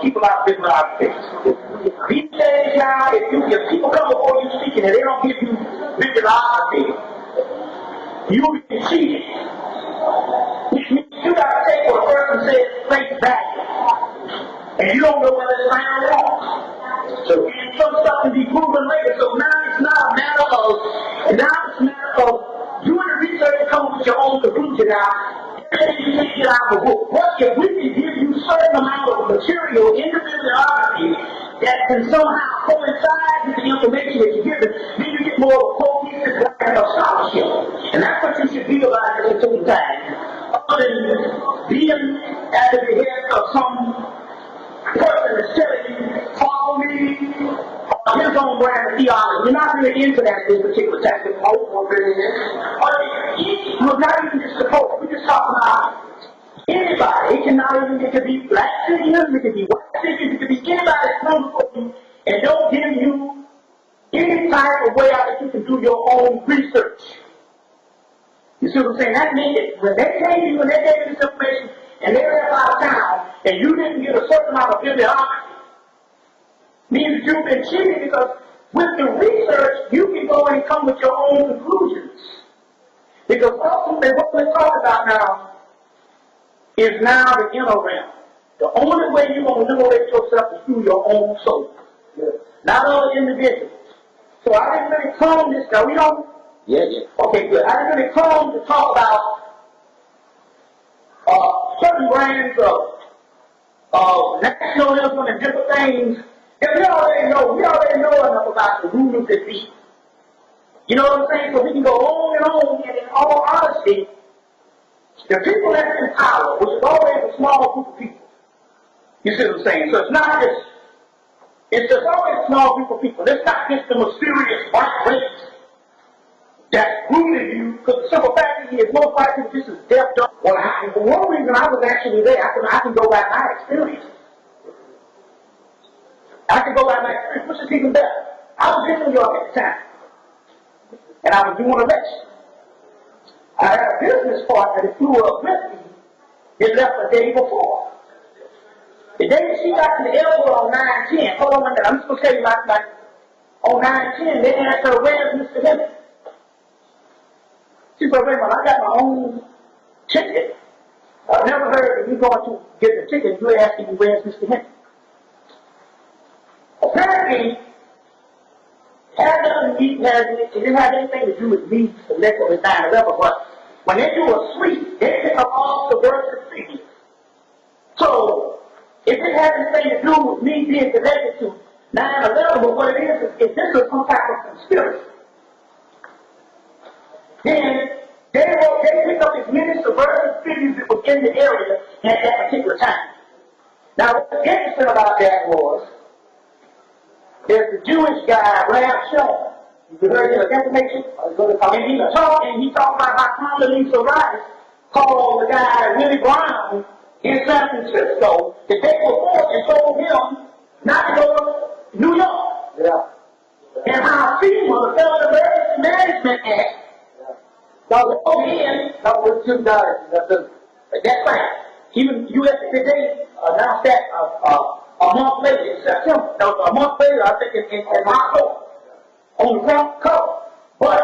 keep a lot of biblical argumentations. These days now, if people come before you speaking and they don't give you biblical argumentations, you'll be cheated. Which means you got to take what a person says face value. And you don't know whether it's right or wrong. So, and some stuff can be proven later. So now it's not a matter of doing the research and coming with your own conclusion. Now, everything you take it out of the book. But if we can give you a certain amount of material in the bibliography that can somehow coincide with the information that you're given, then you get more of a cohesive line of scholarship. And that's what you should be about at a certain time. Other than being at the behest of some person that's telling you, follow me, his own brand of theology. We're not really into that at this particular text. We're not even just the Pope. We're just talking about anybody. It can be black citizens, it can be white citizens, it can be anybody that's come before you and don't give you any type of way out that you can do your own research. You see what I'm saying? That means that when they came to you and they gave you this information and they left out of town and you didn't get a certain amount of bibliography, means that you've been cheated, because with the research you can go and come with your own conclusions. Because ultimately what we're talking about now is now the inner realm. The only way you're going to liberate yourself is through your own soul. Not other individuals. So I didn't really come this, now we don't. Okay, good. I didn't really come to talk about certain brands of nationalism and different things. And we already know enough about the rulers that be. You know what I'm saying? So we can go on and on, and in all honesty, the people that's in power, which is always a small group of people. You see what I'm saying? So it's just always a small group of people. It's not just the mysterious white race that's ruling you, because the simple fact is most white people just as deaf, dumb. Well, one reason I was actually there, I can go back my experience. I can go back my experience, which is even better. I was in New York at the time, and I was doing a lecture. I had a business partner that flew up with me. It left the day before. The day that she got to the airport on 9/10, hold on a minute, I'm just going to tell you like on 9/10, they asked her, where's Mr. Hemmitt? She said, wait a minute, I got my own ticket. I've never heard of you going to get the ticket, you're asking me, where's Mr. Hemmitt? Apparently, it didn't have anything to do with me selecting with 9/11, but when they do a sweep, they pick up all subversive figures. So, if it had anything to do with me being connected to 9/11, but what it is this is some type of conspiracy. Then they picked up as many subversive figures that were in the area at that particular time. Now, what's interesting about that was there's the Jewish guy, Rab Shaw. You heard his information? And he talked about how Condoleezza Rice called the guy Willie Brown in San Francisco the day before and told him not to go to New York. Yeah. And how FEMA, the Federal Emergency Management Act, that was two guys. That's right. Even U.S. today announced that a month later in September. A month later, I think in October, on the front cover. But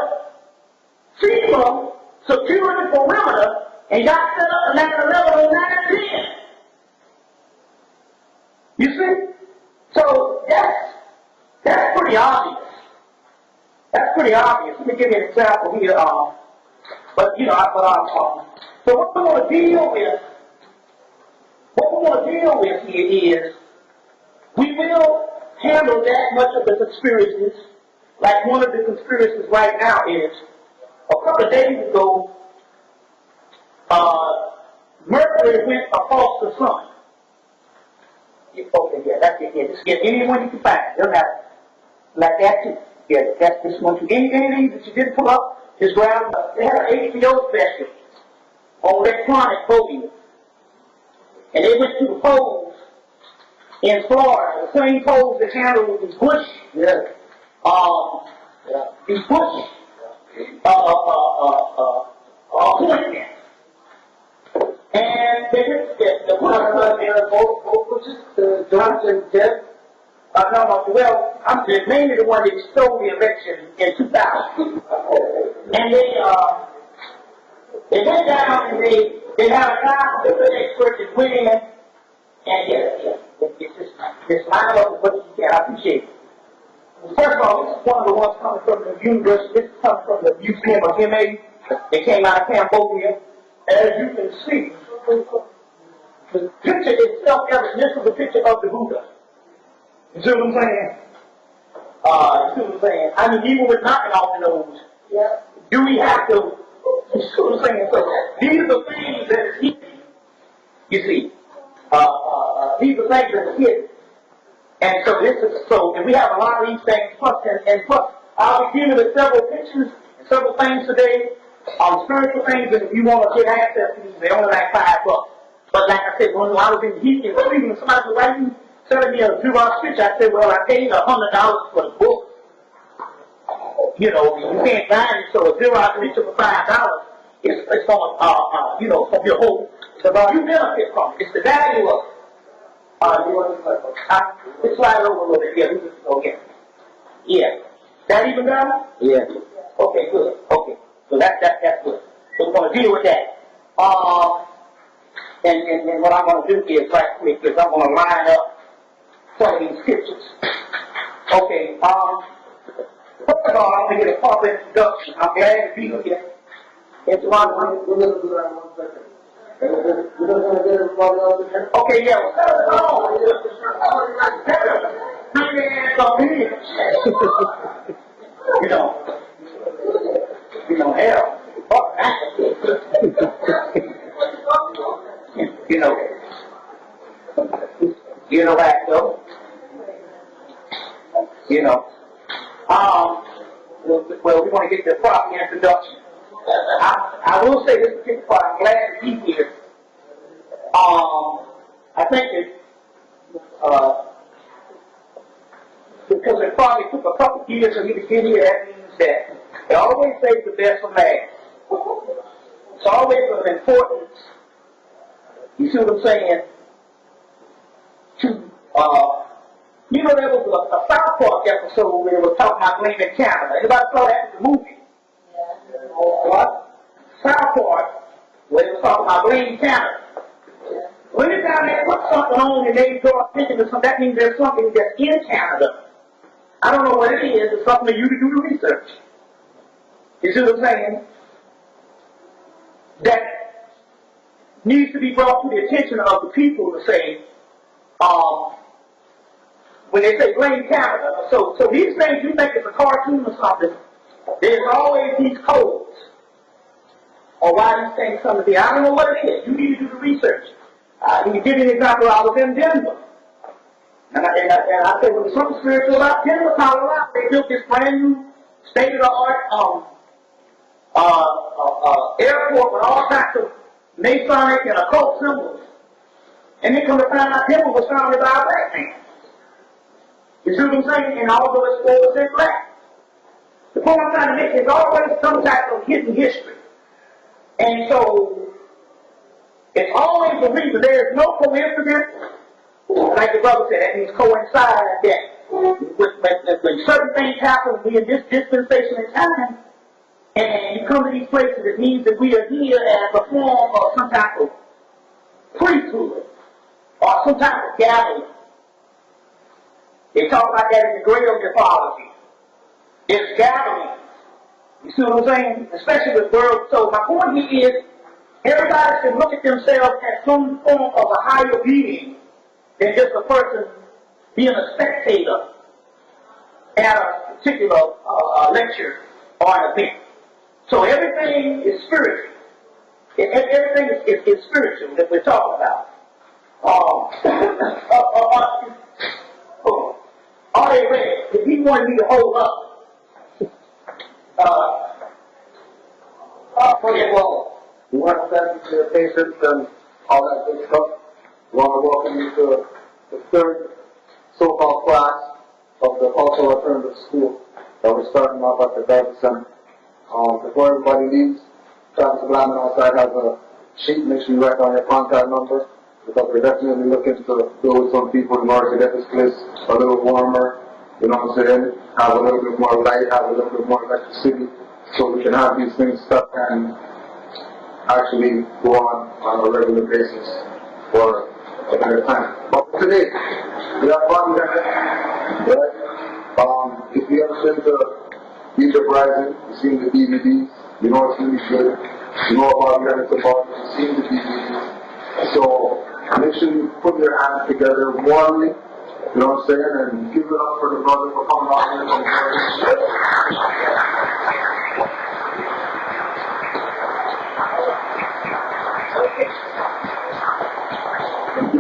FEMA secured the perimeter and got set up in 9/11 on 9/10. You see? So that's pretty obvious. That's pretty obvious. Let me give you an example here. So what we're going to deal with here is we will handle that much of the conspiracies. Like one of the conspiracies right now is a couple of days ago, Mercury went across the sun. Okay, yeah, that's it. Yeah, just get anyone you can find. They'll have like that too. Yeah, that's this one too. Anything that you didn't pull up. His ground, they had an HBO special on electronic voting. And they went to the polls in Florida, the same polls that handled these Bush, these Bush appointments. And they went to the Bush, mainly the one that stole the election in 2000. And they went down and they had a guy from the expert that went in, and it's line up with what you get. I appreciate it. First of all, this is one of the ones coming from the university. This is coming from the museum of Hemmitt. They came out of Cambodia. As you can see, the picture is self-evident. This is a picture of the Buddha. You see what I'm saying? You see what I'm saying? I mean, even with knocking off the nose, do we have to? You see what I'm saying? So these are things that is hidden. You see, these are things that are hidden. And so this is so, and we have a lot of these things. Plus, and plus, I'll be giving you several pictures and several things today on spiritual things. And if you want to get access to these, they only like $5. But like I said, when I was in Houston, when somebody was writing, selling me a Xerox picture, I said, well, I paid $100 for the book. You know, you can't buy it, so a Xerox picture for $5, it's going to, you know, from your whole, you benefit from it. It's the value of it. You want to let's slide over a little bit. Yeah, we just go again. Yeah. That even done? Yeah. Okay, good. Okay. So that's good. So we're going to deal with that. And what I'm going to do is right quick is I'm going to line up some of these scriptures. Okay. First of all, I'm going to get a proper introduction. I'm glad to be here. It's one second. Okay, yeah, hell. You know that though. Well, we want to get the proper introduction. I will say this particular part, I'm glad to be here. I think it, because it probably took a couple of years for me to get here, that means that they always save the best for last. It's always of importance, you see what I'm saying, to, there was a South Park episode where they were talking about blaming Canada. Anybody saw that in the movie? What? South Park, where they were talking about blaming Canada. When it's down there, put something on and they draw attention to something, that means there's something that's in Canada. I don't know what it is, it's something for you to do the research. You see what I'm saying? That needs to be brought to the attention of the people to say, when they say blame Canada, so these things you think it's a cartoon or something, there's always these codes or why these things come to be. I don't know what it is. You need to do the research. Let me give you an example. I was in Denver. And I said, well, there's something spiritual about Denver, Colorado. They built this brand new state-of-the-art airport with all types of Masonic and occult symbols. And then come to find out Denver was founded by a black man. You see what I'm saying? And although it's 4% black. The point I'm trying to make is always some type of hidden history. And so, it's always a reason. There is no coincidence. Like the brother said, that means coincide that when certain things happen, we in this dispensation in time, and you come to these places, it means that we are here as a form of some type of priesthood, or some type of gathering. They talk about that in the Grail mythology. It's gathering. You see what I'm saying? Especially with world. So my point here is, everybody should look at themselves as some form of a higher being than just a person being a spectator at a particular lecture or an event. So everything is spiritual. Everything is spiritual that we're talking about. Are they ready? If he wanted me to hold up, well, we want to thank you for your patience and all that good stuff. We want to welcome you to the third so-called class of the cultural alternative school that we're starting off at the Garden Center. Before everybody leaves, Travis Blackman outside has a sheet. Make sure you write down your contact number, because we're definitely looking to go with some people in order to get this place a little warmer you know what I'm saying, have a little bit more light, have a little bit more electricity, so we can have these things stuck and actually go on a regular basis for a better time. But today, we have bobbyhemmitt, right? If you ever been to Egypt Rising, you've seen the DVDs, you know it's really good. You know what bobbyhemmitt's about, you've seen the DVDs. So make sure you put your hands together warmly, you know what I'm saying, and give it up for the brother for coming out here from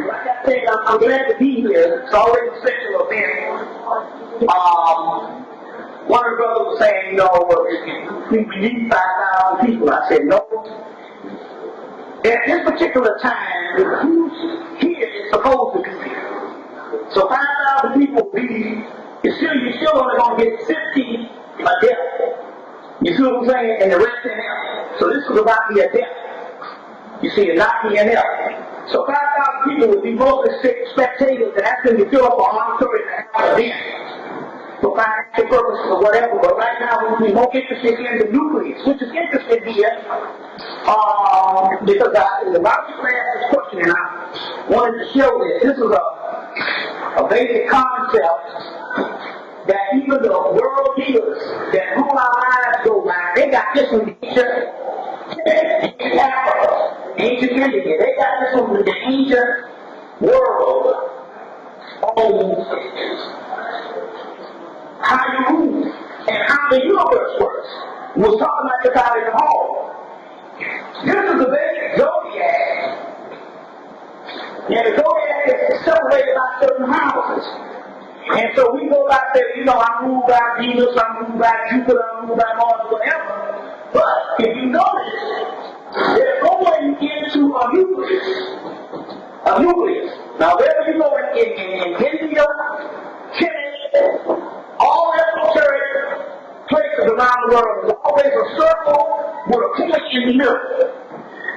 Like I said, I'm glad to be here. It's always a special event. One of the brothers was saying, you know, we need 5,000 people. I said, no. At this particular time, who's here is supposed to be here. So 5,000 people you're still only going to get 50 a death. You see what I'm saying? And the rest in there. So this was about the death. You see, not the NF. So 5,000 people would be mostly spectators, and that's going to fill up an auditorium and have an event for financial purposes or whatever. But right now, we're more interested in the nucleus, which is interesting here, because the Bible asked this question, and I wanted to show this. This is a basic concept that even the world leaders that rule our lives go by, they got this from ancient Africa, ancient India. They got this from the ancient world on how you move and how the universe works. We was talking about this out in the hall. This is the basic zodiac. And the zodiac is separated by certain houses. And so we go back there, you know, I'm ruled by Venus, I'm ruled by Jupiter, I'm ruled by Mars, whatever. But if you notice, they're going into a nucleus. A nucleus. Now, wherever you go in India, China, all esoteric places around the world, there's always a circle with a point in the middle.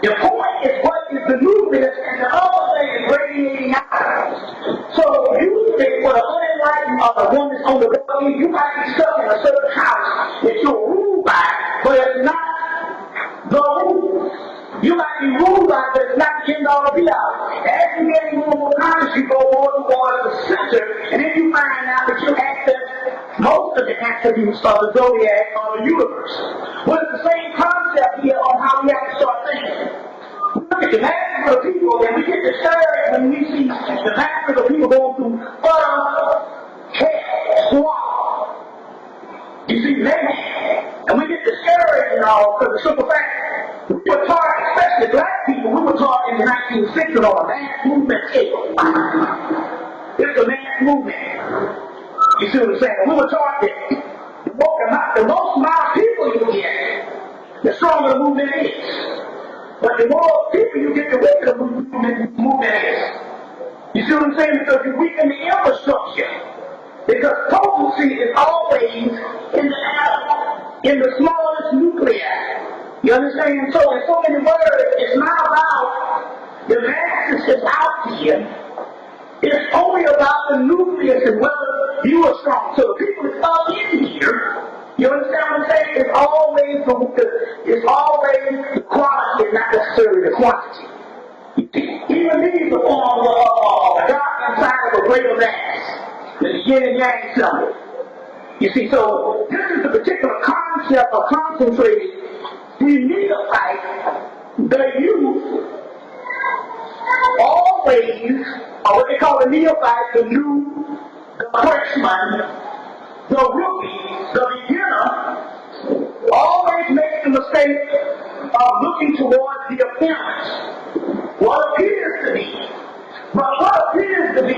The point is what is the nucleus, and the other thing is radiating out. So usually for the unenlightened or the one that's on the road, you might be stuck in a certain house that you're ruled by, but it's not the rule. You might be ruled by, but it's not the end all be out. As you get more conscious, you go more towards the center, and then you find out that you access most of the attributes of the zodiac or the universe. Well, it's the same concept here on how we have to start thinking. Look at the masses of people, and we get discouraged when we see the masses of people going through utter hell, swamp. You see, and we get discouraged and all because of the simple fact we were taught, especially black people, we were taught in the 1960s on a mass movement scale. It's a mass movement. You see what I'm saying? We were taught that the most amount of people you get, the stronger the movement is. But the more people you get, the weaker the movement is. You see what I'm saying? Because you weaken the infrastructure. Because potency is always in the atom, in the smallest nuclei. You understand? So in so many words, it's not about the masses that's out here. It's only about the nucleus and whether you are strong. So the people that's up in here, you understand what I'm saying? It's always the quality and not necessarily the quantity. Even these are forms of a dark inside of a greater mass. The yin and yang symbol. You see, so this is the particular concept of concentrated. We need a fight. The youth always, or what they call the neophyte, the new, the freshman, the rookie, the beginner, always makes the mistake of looking towards the appearance. What appears to be. But what appears to be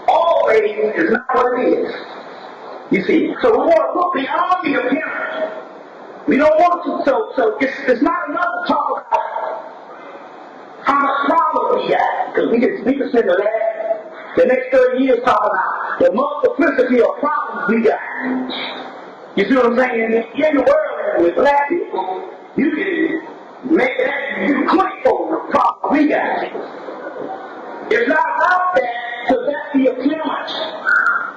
always is not what it is. You see, so we want to look beyond the appearance. We don't want to, so it's not enough to talk about how much problems we got, because we can spend the next 30 years talking about the multiplicity of problems we got. You see what I'm saying? In the world, with black people, you can make that, you can click over the problems we got. It's not about that, because that's the appearance.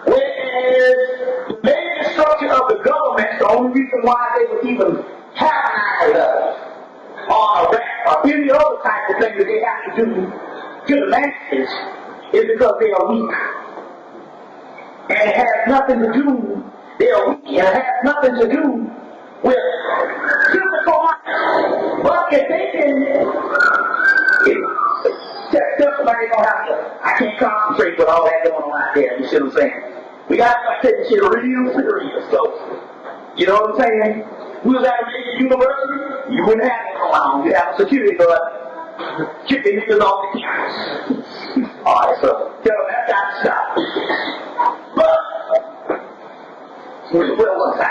Whereas reason why they would even tabernacle us on a rack or any other type of thing that they have to do to the masses is because they are weak. And it has nothing to do, they are weak, and it has nothing to do with physical life. But if they can, somebody don't have to, I can't concentrate with all that going on out there, you see what I'm saying? We got to take this shit real serious, so, you know what I'm saying? We was at a major university, you wouldn't have it around. You'd have a security guard kicking niggas off the campus. Alright, so tell them that's got to stop. But, where was I?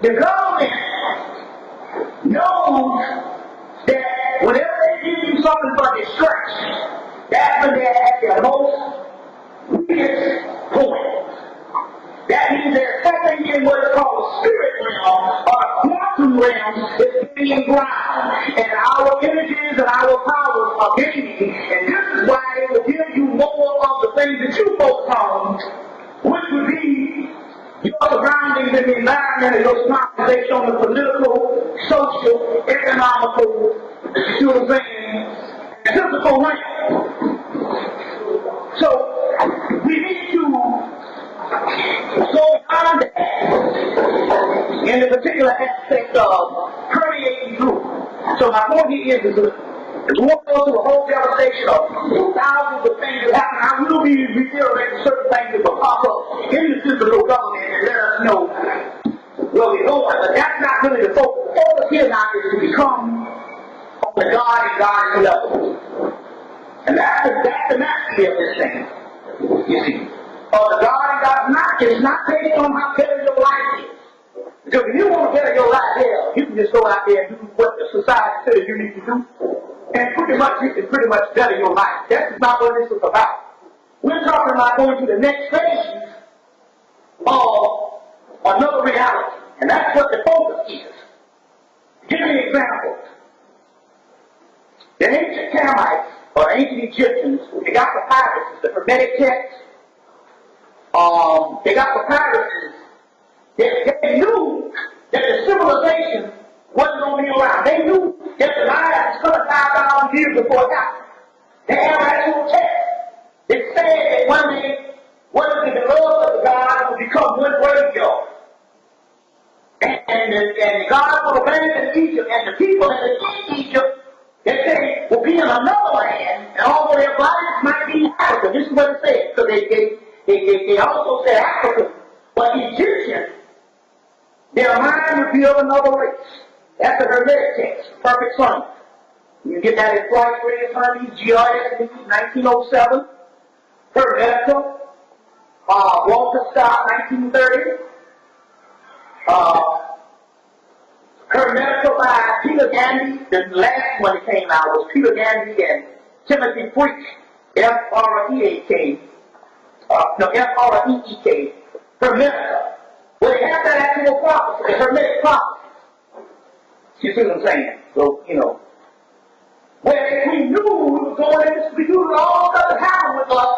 The government knows that whenever they give you something for distraction, that's when they're at their most weakest point. That means they're tapping in what is called a spirit realm or a quantum realm that's being ground. And our energies and our powers are gaining. And this is why it will give you more of the things that you focus on, which would be your surroundings and the environment and your conversation on the political, social, economical, you see what I'm saying, and physical realm. So, we need to go beyond that in the particular aspect of permeating through. So my point here is that if we want to go through a whole devastation of thousands of things that happen, I will be reiterating certain things that will pop up in the physical government and let us know where we're going. But that's not really the focus. The focus here now is to become on the God and God's level. And that's the mastery of this thing. You see. The God and God's not, it's not based on how better your life is. Because if you want to better your life, hell, you can just go out there and do what the society says you need to do. And pretty much you can pretty much better your life. That's not what this is about. We're talking about going to the next phase of another reality. And that's what the focus is. Give me an example. The ancient Hemmites, or ancient Egyptians, they got papyrus, the Hermetic text. They got papyruses. They knew that the civilization wasn't going to be around. They knew that the lives was coming 5,000 years before it happened. They have actual texts that said that one day, what is the love of the God will become one graveyard. And God will abandon Egypt, and the people that are in Egypt, they say, will be in another land, and although their lives might be Africa. This is what it says. So they also said African, but Egyptian, their mind would be of another race. That's the Hermetic text, perfect science. You get that in Flight Radio Hermes, GRS 1907, Hermetical, Walter Scott, 1930, Hermetical by Peter Gandy. The last one that came out was Peter Gandy and Timothy Freak, F-R-E-A-K. F-R-E-E-K, Hermetic. Well, they have that actual prophecy, the Hermetic prophecy. You see what I'm saying? So, you know. Well, if we knew we were going into this, we knew that all stuff that happened with us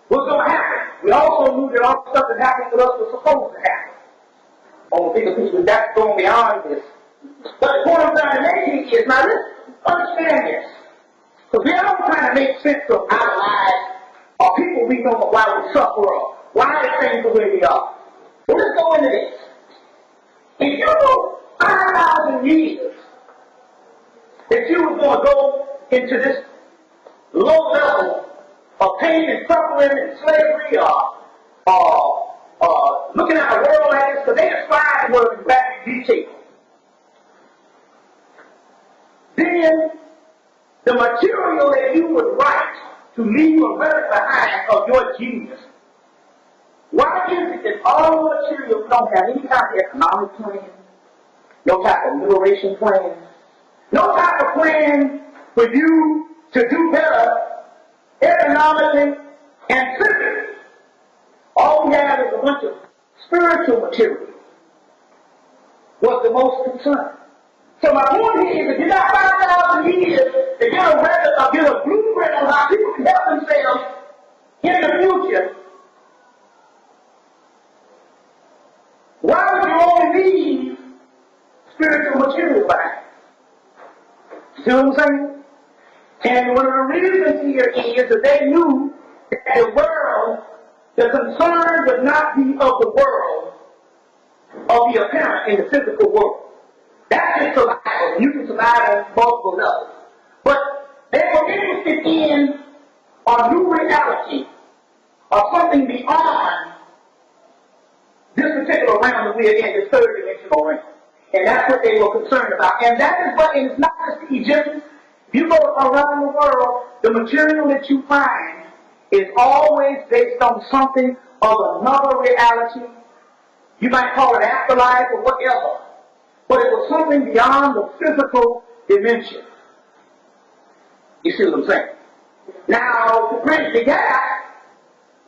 was going to happen. We also knew that all stuff that happened with us was supposed to happen. On the bigger picture, that's going beyond this. But the point I'm trying to make is, now listen, understand this. Because we're all trying to make sense of our lives, or people we know why we suffer, or why the things the way we are. So let's go into this. If you know 5,000 years that you were going to go into this low level of pain and suffering and slavery, looking at the world like this, because they aspire to work back in detail. Then the material that you would write to leave a relic behind of your genius. Why is it that all materials don't have any type of economic plan, no type of liberation plan, no type of plan for you to do better economically and physically? All we have is a bunch of spiritual material. Was the most concern. So my point here is, if you got 5,000 years to get a record or get a blueprint on how people can help themselves in the future, material behind it. See what I'm saying? And one of the reasons here is that they knew that the world, the concern would not be of the world, of the apparent in the physical world. That's just survival. You can survive on multiple levels. But they were interested in a new reality, or something beyond this particular realm that we are in, this third dimensional realm. And that's what they were concerned about. And that is what, and it's not just the Egyptians. If you go around the world, the material that you find is always based on something of another reality. You might call it afterlife or whatever. But it was something beyond the physical dimension. You see what I'm saying? Now, to bridge the gap,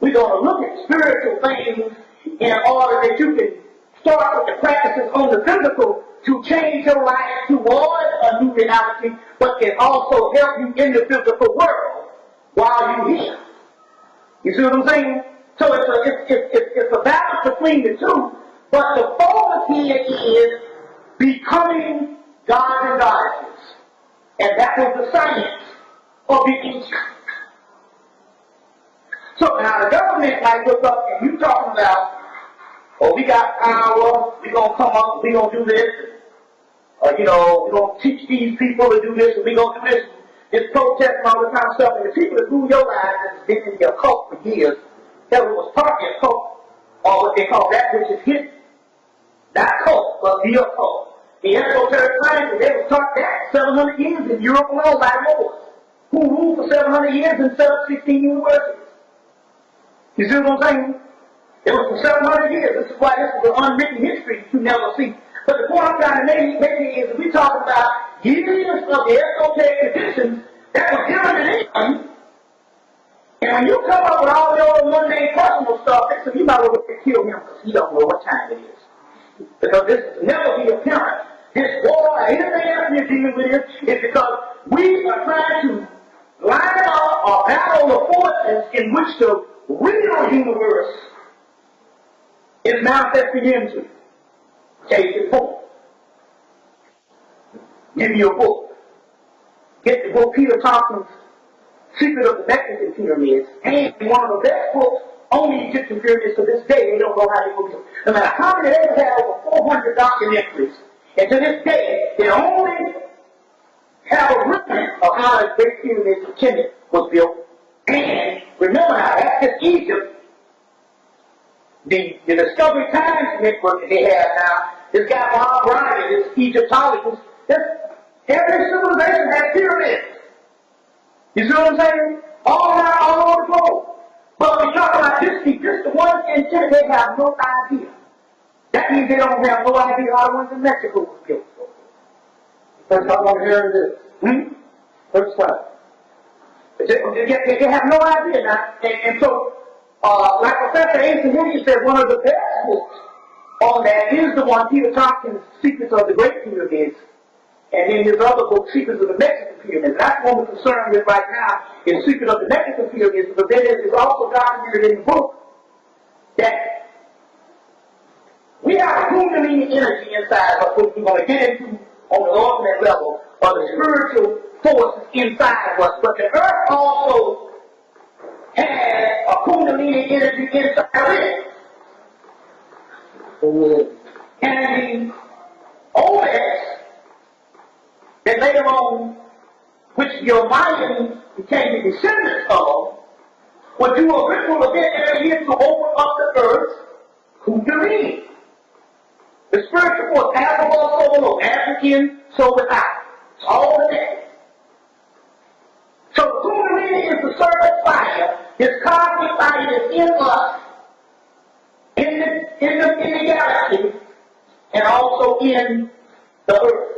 we're going to look at spiritual things in order that you can start with the practices on the physical to change your life towards a new reality, but can also help you in the physical world while you're here. You see what I'm saying? So it's a balance between the two, but the focus here is becoming gods and goddesses. And that was the science of the ancient. So now the government might look up and you talking about, oh, we got power, we're going to come up, we're going to do this, or, we're going to teach these people to do this, and we're going to do this protest and all this kind of stuff. And the people that rule your lives have been in the occult for years, that it was partly occult, or what they call that which is hidden. Not cult, but the occult. The esoteric science, they were taught that 700 years in Europe alone by Moors, who ruled for 700 years and set up 16 universities. You see what I'm saying? It was for 700 years. This is why this is an unwritten history that you never see. But the point I'm trying to make is that we're talking about years of the esoteric traditions that was given to them. And when you come up with all the other mundane personal stuff, they say, you might as well kill him because he don't know what time it is. Because this will never be apparent. This war or anything else we're dealing with is because we are trying to line up or battle the forces in which the real universe is manifesting into. Case in point. Give you a book. Get the book Peter Thompson's Secret of the Mexican Pyramids, and one of the best books on the Egyptian pyramids to this day. They don't know how they were built. No matter how many, they have over 400 documentaries, and to this day, they only have a remnant of how the great pyramids of Hemmitt was built. And remember now, that's just Egypt. The Discovery Times network that they have now, this guy Bob Bryan, this Egyptologist, every civilization has pyramids. You see what I'm saying? All over the globe. But we talk about just the ones in Chile, they have no idea. That means they don't have no idea how the ones in Mexico were built. First time I'm hearing this. First time. They have no idea now. And so, like Professor Hemmitt said, one of the best books on that is the one, Peter Thompson's Secrets of the Great Pyramids. And in his other book, Secrets of the Mexican Pyramids. That's what we're concerned with right now, is Secret of the Mexican Pyramids. But then it is also documented in the book that we have a Kundalini energy inside of us, which we're going to get into on the ultimate level, of the spiritual forces inside of us. But the earth also has a Kundalini energy inside of it. And the Olmecs that later on, which your Mayans became the descendants of, would do a ritual event every year to open up the earth, Kundalini. The spiritual force, as above, so below, as within, so without. It's all in there. So the Kundalini is the serpent fire, this cosmic fire that's in us, in the galaxy, and also in the earth.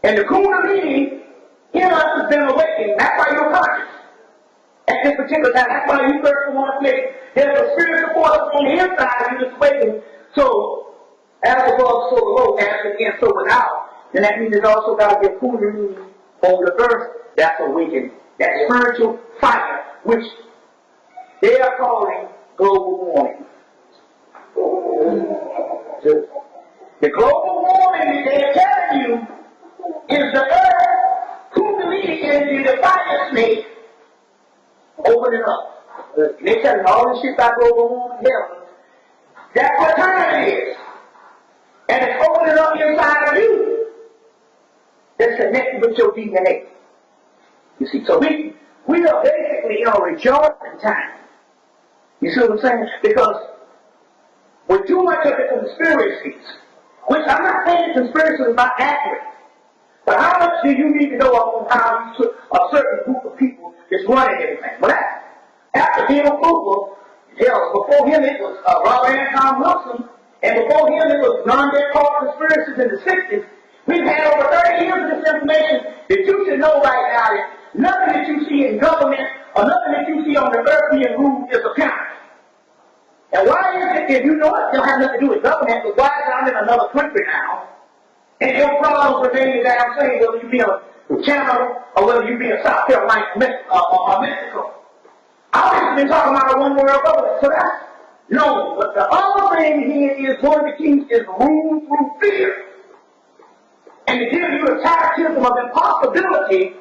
And the Kundalini in us has been awakened. That's why you're conscious at this particular time. That's why you first want to play. There's a spiritual force on the inside of you that's awakened. So, as above, so below, as within, so without. And that means there's also got to be a Kundalini on the earth that's awakened. That spiritual fire, which they are calling global warming. The global warming the ship I drove on heaven. That's what time it is. And it's opening up inside of you. That's connected with your DNA. You see, so we are basically in a rejoicing time. You see what I'm saying? Because with too much of the conspiracies, which I'm not saying the conspiracies are not accurate, but how much do you need to know on how a certain group of people is running everything? Well, after being approval, before him it was Robert Anton Wilson, and before him it was non-dead-called conspiracies in the 60s. We've had over 30 years of this information that you should know right now that nothing that you see in government or nothing that you see on the earth being ruled is apparent. And why is it, if you know it don't have nothing to do with government, but why is I'm in another country now, and your problems remain as I'm saying, whether you be a Canada or whether you be a South Carolina or Mexico. I've been talking about a one world government, so that's no. But the other thing here is one of the keys is rule through fear. And to give you a tacticism of impossibility,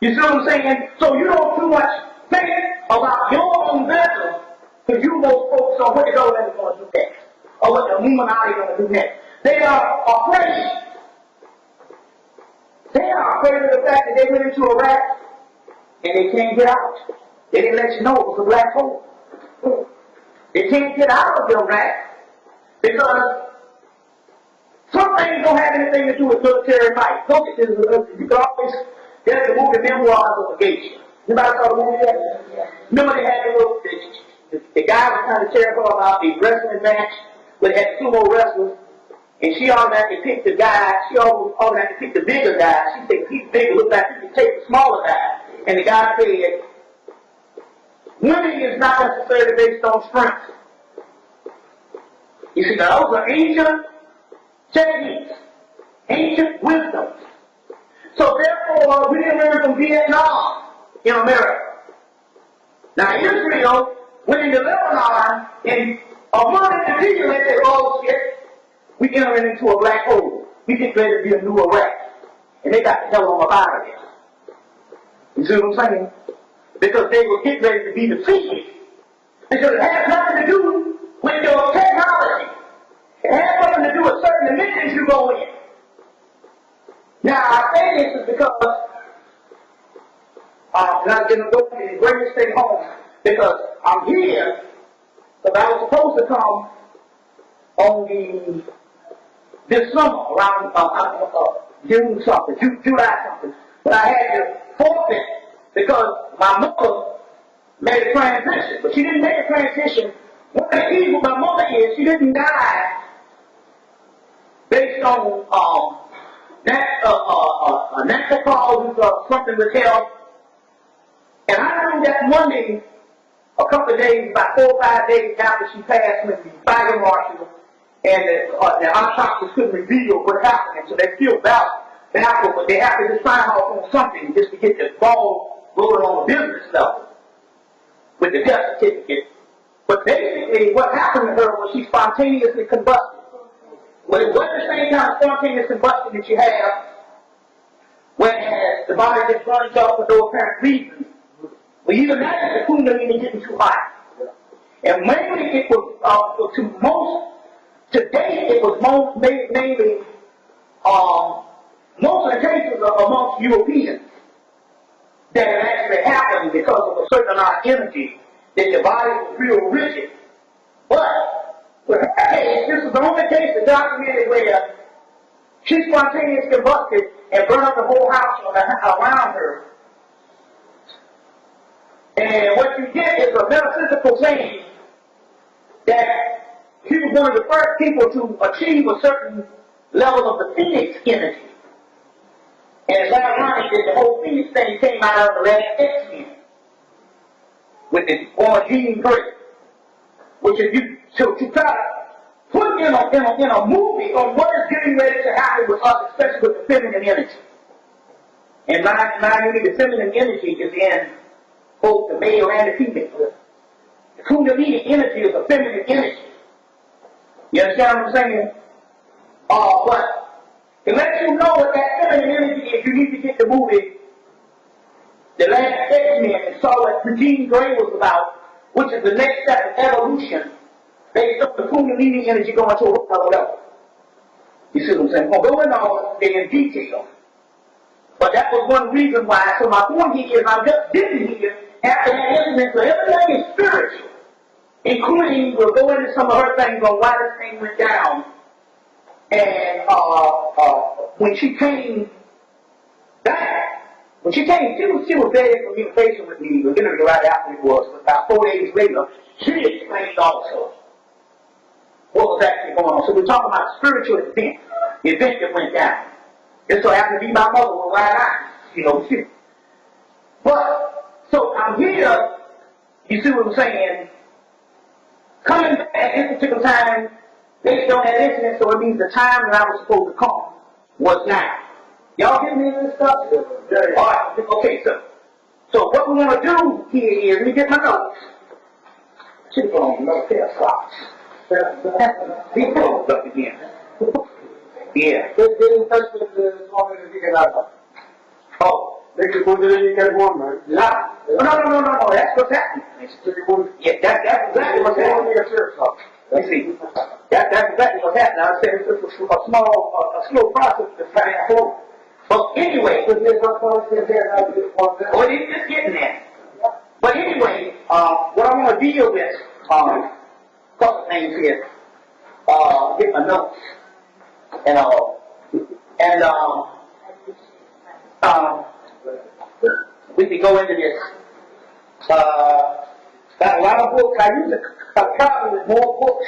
you see what I'm saying? So you don't too much think about your own vessel, because you most focus on what the government is going to do next, or what the Illuminati is going to do next. They are afraid. They are afraid of the fact that they went into Iraq and they can't get out. They didn't let you know it was a black hole. They can't get out of Iraq because some things don't have anything to do with military might. Look at this. You can always, there's the movie Memoirs of a Geisha. Anybody saw the movie yet? Yeah. Remember they had the guy was trying to tell her about the wrestling match where they had sumo wrestlers, and she automatically picked the guy, she automatically picked the bigger guy. She said, he's bigger, look like he can take the smaller guy. And the guy said, winning is not necessarily based on strength. You see, those are ancient techniques, ancient wisdoms. So therefore, we didn't learn from Vietnam in America. Now Israel went into Lebanon and a month into Israel they said, oh shit, we entering into a black hole. We get ready to be a new Iraq. And they got the hell on out of it. You see what I'm saying? Because they were getting ready to be defeated. Because it has nothing to do with your technology. It has nothing to do with certain dimensions you go in. Now, I say this is because I'm not going to go to the greatest thing home because I'm here, because I was supposed to come on this summer around June something, July something, but I had to forfeit because my mother made a transition, but she didn't make a transition. One of the keys with my mother is she didn't die based on natural causes or something with health. And I knew that Monday, a couple of days, about 4 or 5 days after she passed, when the fire marshal and the autopsy couldn't reveal what happened, and so they still baffled, but they have to just sign off on something just to get the ball rolling on the business level with the death certificate. But basically, what happened to her was she spontaneously combusted. Well, it wasn't the same kind of spontaneous combustion that you have when the body just runs off for no apparent reason. Well, even that is the kundalini getting too high. And mainly it was, to date, it was mainly, most of the cases are amongst Europeans that it actually happened because of a certain amount of energy that the body was real rigid. But with her case, this is the only case that documented where she spontaneously combusted and burned up the whole house around her. And what you get is a metaphysical thing that she was one of the first people to achieve a certain level of the Phoenix energy. And it's ironic that the whole Phoenix thing came out of the last X-Men with the boy Jean Grey, which is to try to put in a movie on what is getting ready to happen with us, especially with the feminine energy. And now the feminine energy is in both the male and the female. The kundalini energy is a feminine energy. You understand what I'm saying? But to let you know what that feminine energy is, you need to get the movie The Last X-Men and saw what Jean Grey was about which is the next step of evolution, based on the Kundalini energy going to another level. You see what I'm saying? We'll go into all that in detail. But that was one reason why. So my point here is I'm just sitting here after that incident, so everything is spiritual. Including, we'll go into some of her things on why this thing went down. And when she came back, she was there in communication with me, literally right after it was, but about 4 days later, she explained also what was actually going on. So we're talking about spiritual event, the event that went down. It so happened to be my mother with wide eyes, you know, she. But, so I'm here, you see what I'm saying, coming back at this particular time, based on that incident, so it means the time that I was supposed to come was now. Y'all get me in this stuff? Yeah. All right, okay, so what we're going to do here is, let me get my notes. Should have put on another pair of socks. Be closed up again. Yeah. Get in touch with the woman and figure it out. Oh. They can go there and you get one, man. No, that's what's happening. Yeah, that's exactly what's happening. You see, that's exactly what's happening. I said it's a slow process to try to flow. But anyway, it's getting there. But anyway, what I want to deal with, a couple of things here. Get my notes and we can go into this. Got a lot of books. I use a copy with more books.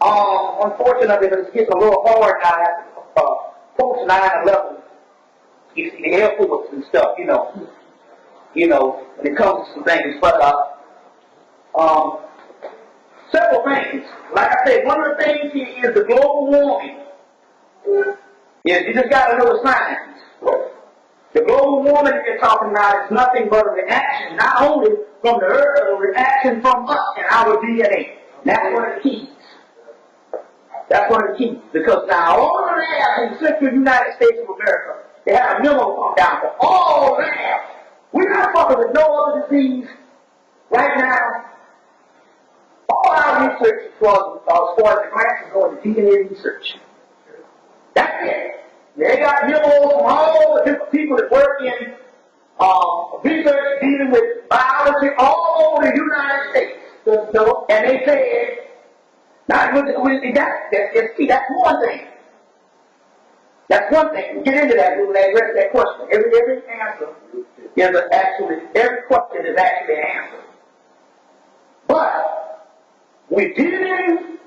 Unfortunately, it's getting a little hard now. Post 9/11. You see the Air Force and stuff, you know, when it comes to some things. But several things. Like I said, one of the things here is the global warming. Yes, you just got to know the signs. The global warming that you're talking about is nothing but a reaction, not only from the earth, but a reaction from us and our DNA. That's one of the keys. That's one of the keys. Because now all the labs in the central United States of America, they have a memo come down for all labs. We're not fucking with no other disease right now. All our research as far as the grants is going to DNA research. That's it. They got memos from all the different people that work in research dealing with biology all over the United States. And they said, that's one thing. That's one thing. We'll get into that when they address that question. Every answer is every question is actually an answer. But we're dealing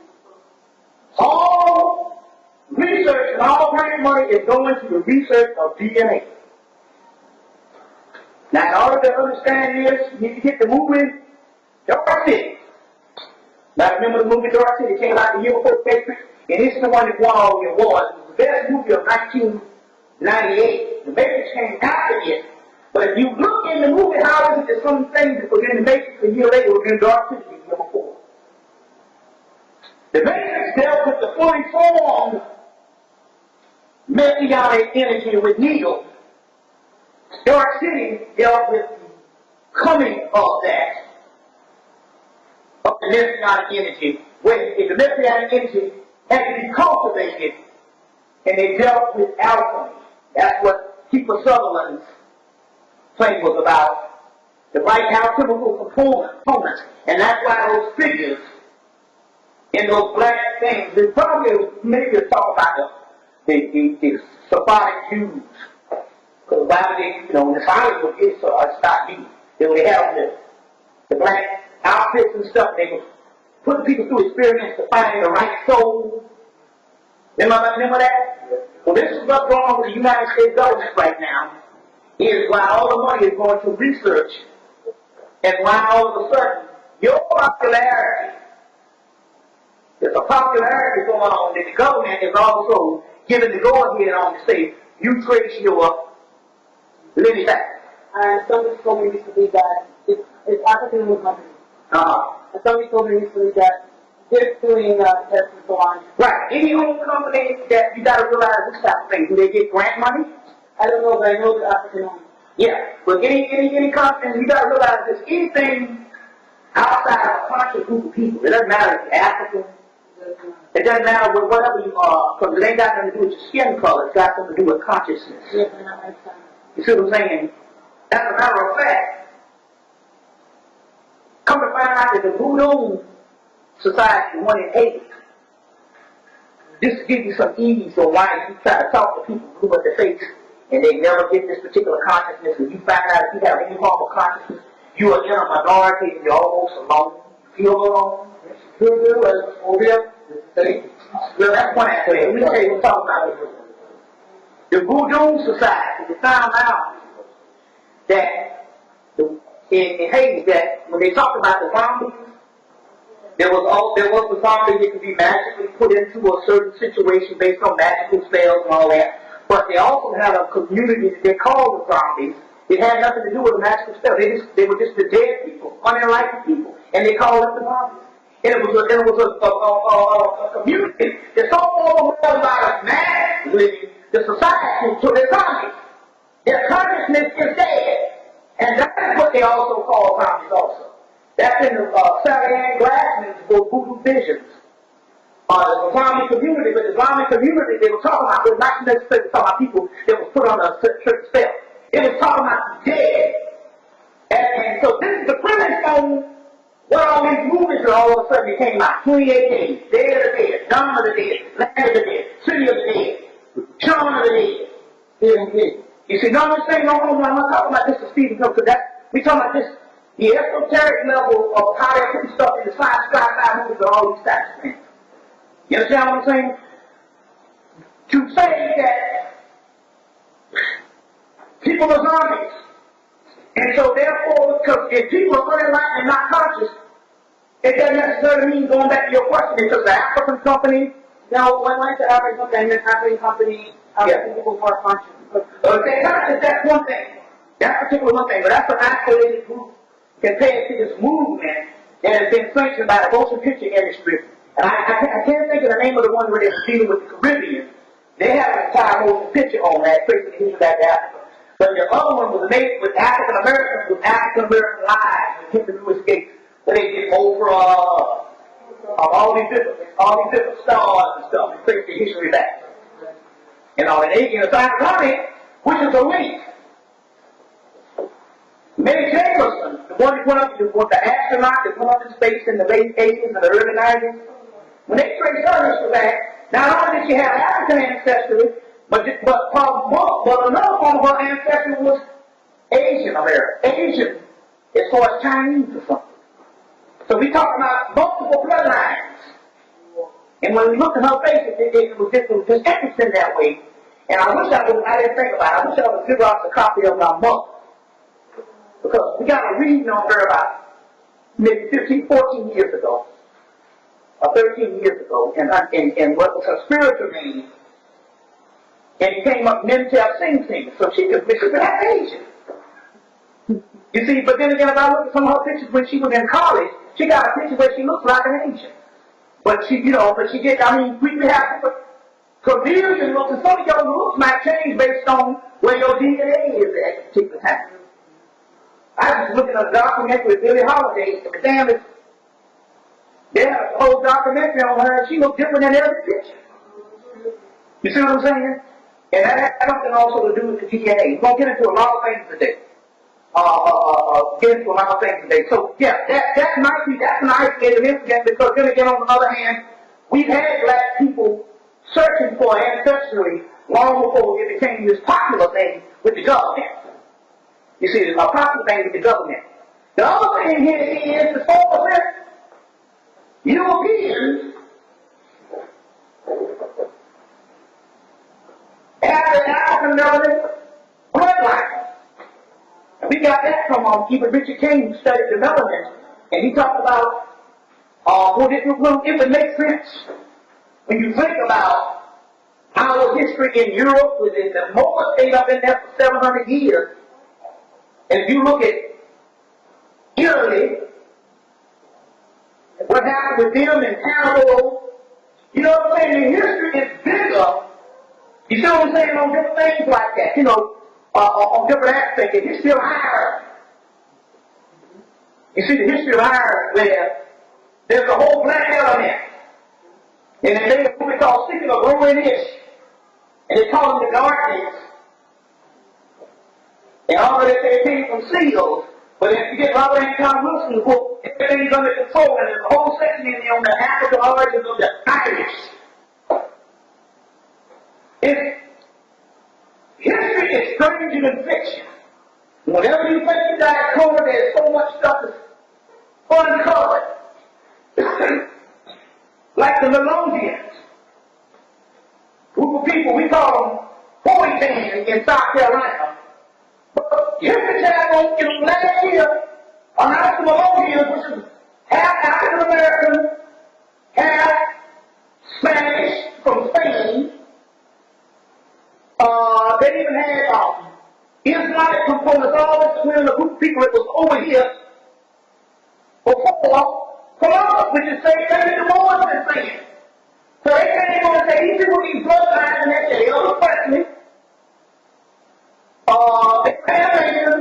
all research and all grant money is going to the research of DNA. Now, in order to understand this, you need to get the movie Dark City. Now, remember the movie Dark City came out the year before Patriot? And this is the one that won all the awards. It was the best movie of 1998. The Matrix came after it. But if you look in the movie, how is it that some things that were in the Matrix a year later were in Dark City the year before? The Matrix dealt with the fully formed messianic energy with Neo. Dark City dealt with the coming of that, of the messianic energy, when the messianic energy had to be cultivated, and they dealt with alchemy. That's what Keeper Sutherland's play was about. The right alchemical components, and that's why those figures in those black things, they probably maybe talk about the Sephardic Jews. Because why would they, when the Hollywood is stop you, they would have the black outfits and stuff, they would put people through experiments to find the right soul. Remember that? Well, this is what's going on with the United States government right now, is why all the money is going to research, and why all of a sudden, your popularity, there's a popularity going on that the government is also giving the go-ahead on to say, you trace your lineage back. And somebody told me recently that it's African movement. And somebody told me recently that they're doing tests and so on. Right. Any old company that you got to realize this type of thing, do they get grant money? I don't know, but I know they're African owned. Yeah. But any company, you got to realize this. Anything outside of a conscious group of people. It doesn't matter if you're African. It doesn't matter whatever you are, because it ain't got nothing to do with your skin color. It's got something to do with consciousness. You see what I'm saying? As a matter of fact, come to find out that the Voodoo Society won in Haiti. Just to give you some ease on why you try to talk to people who at the face and they never get this particular consciousness, and you find out if you have any form of consciousness, you are in a minority and you're almost alone. You feel alone? Well, that's one aspect. Let me tell you what I'm talking about. The Voodoo Society, they found out that in Haiti, that when they talked about the zombies, there was the zombie that could be magically put into a certain situation based on magical spells and all that. But they also had a community that they called the zombies. It had nothing to do with the magical spell. They were just the dead people, unenlightened people, and they called them the zombies. And it was a community that so overwhelmed by the mass living, the society, to the zombies. Their consciousness is dead. And that is what they also call zombies also. That's in the Sarian Glassman's book, Voodoo Visions. The zombie community, but the zombie community they were talking about was not necessarily talking about people that was put on a certain spell. It was talking about the dead. And so this is the premise on what all these movies are all of a sudden came out. 28 Days, Day of the Dead, Dawn of the Dead, Land of the Dead, City of the Dead, Shaun of the Dead. You see, no, I'm saying, no, I'm not talking about this to Stephen, because we talking about this, the esoteric level of how they're putting stuff in the sci-fi movies and all these types of things. You understand what I'm saying? To say that people are zombies. And so therefore, because if people are unenlightened and not conscious, it doesn't necessarily mean, going back to your question, because the African company. Now, when like the African company and the African company, people who are conscious. That's one thing. That's particular one thing, but that's an isolated group compared to this movement that has been sanctioned by the motion picture industry. And I can't think of the name of the one where they're dealing with the Caribbean. They have an entire motion picture on that, tracing the history back to Africa. But the other one was made with African Americans, with African American lives, with Henry Louis Gates, where they did over all these different stars and stuff, and trace the history back. And it's ironic, which is a link. Mary Jacobson, the one that went up, the astronaut that went up in space in the late 80s and the early 90s, when they traced her history back, not only did she have African ancestry, but another form of her ancestry was Asian American. Asian as far as Chinese or something. So we talk about multiple bloodlines. And when we look at her face, it was just interesting that way. And I didn't think about it. I wish I would give us a copy of my book. Because we got a reading on her about maybe 15, 14 years ago. Or 13 years ago. And what was her spiritual name. And it came up Mentel Sing Sing. So she could have Asian. You see, but then again, if I look at some of her pictures when she was in college, she got a picture where she looks like an Asian. But we have chameleon looks, and some of your looks might change based on where your DNA is at a particular time. I was looking at a documentary with Billie Holiday, and they had a whole documentary on her, and she looked different in every picture. You see what I'm saying? And that has something also to do with the DNA. We're going to get into a lot of things today. So, yeah, that's an isolated incident, because then again, on the other hand, we've had black people searching for ancestry long before it became this popular thing with the government. You see, it's a popular thing with the government. The other thing here is the 4% Europeans have the African American bloodline. And we got that from even Richard King, who studied the melanin, and he talked about it would make sense when you think about our history in Europe, with the most stayed up in there for 700 years. And if you look at Italy, what happened with them in Hannibal, you know what I'm saying? The history is bigger. You see what I'm saying? On different things like that, on different aspects. It's still higher. You see the history of Ireland where there's a whole black element. And they made a movie called Sticking of Growing-ish. And they call them the darkness. And all of that they came from seals. But if you get Robert Anton Wilson's book, everything's under control, and there's a whole section in there on the African origins of the Irish. History is stranger than fiction. Whenever you think you got covered, there's so much stuff that's uncovered. Like the Melonians. Group of people, we call them Boytans in South Carolina. But history channel in last year announced the Melonians, which is half African American, half Spanish from Spain. They even had Islamic components, all this within a group of people that was over here before Columbus, which is saying maybe the Moors been saying. So they came on and said, these people need bloodlines and that shit. Elvis Presley, Abraham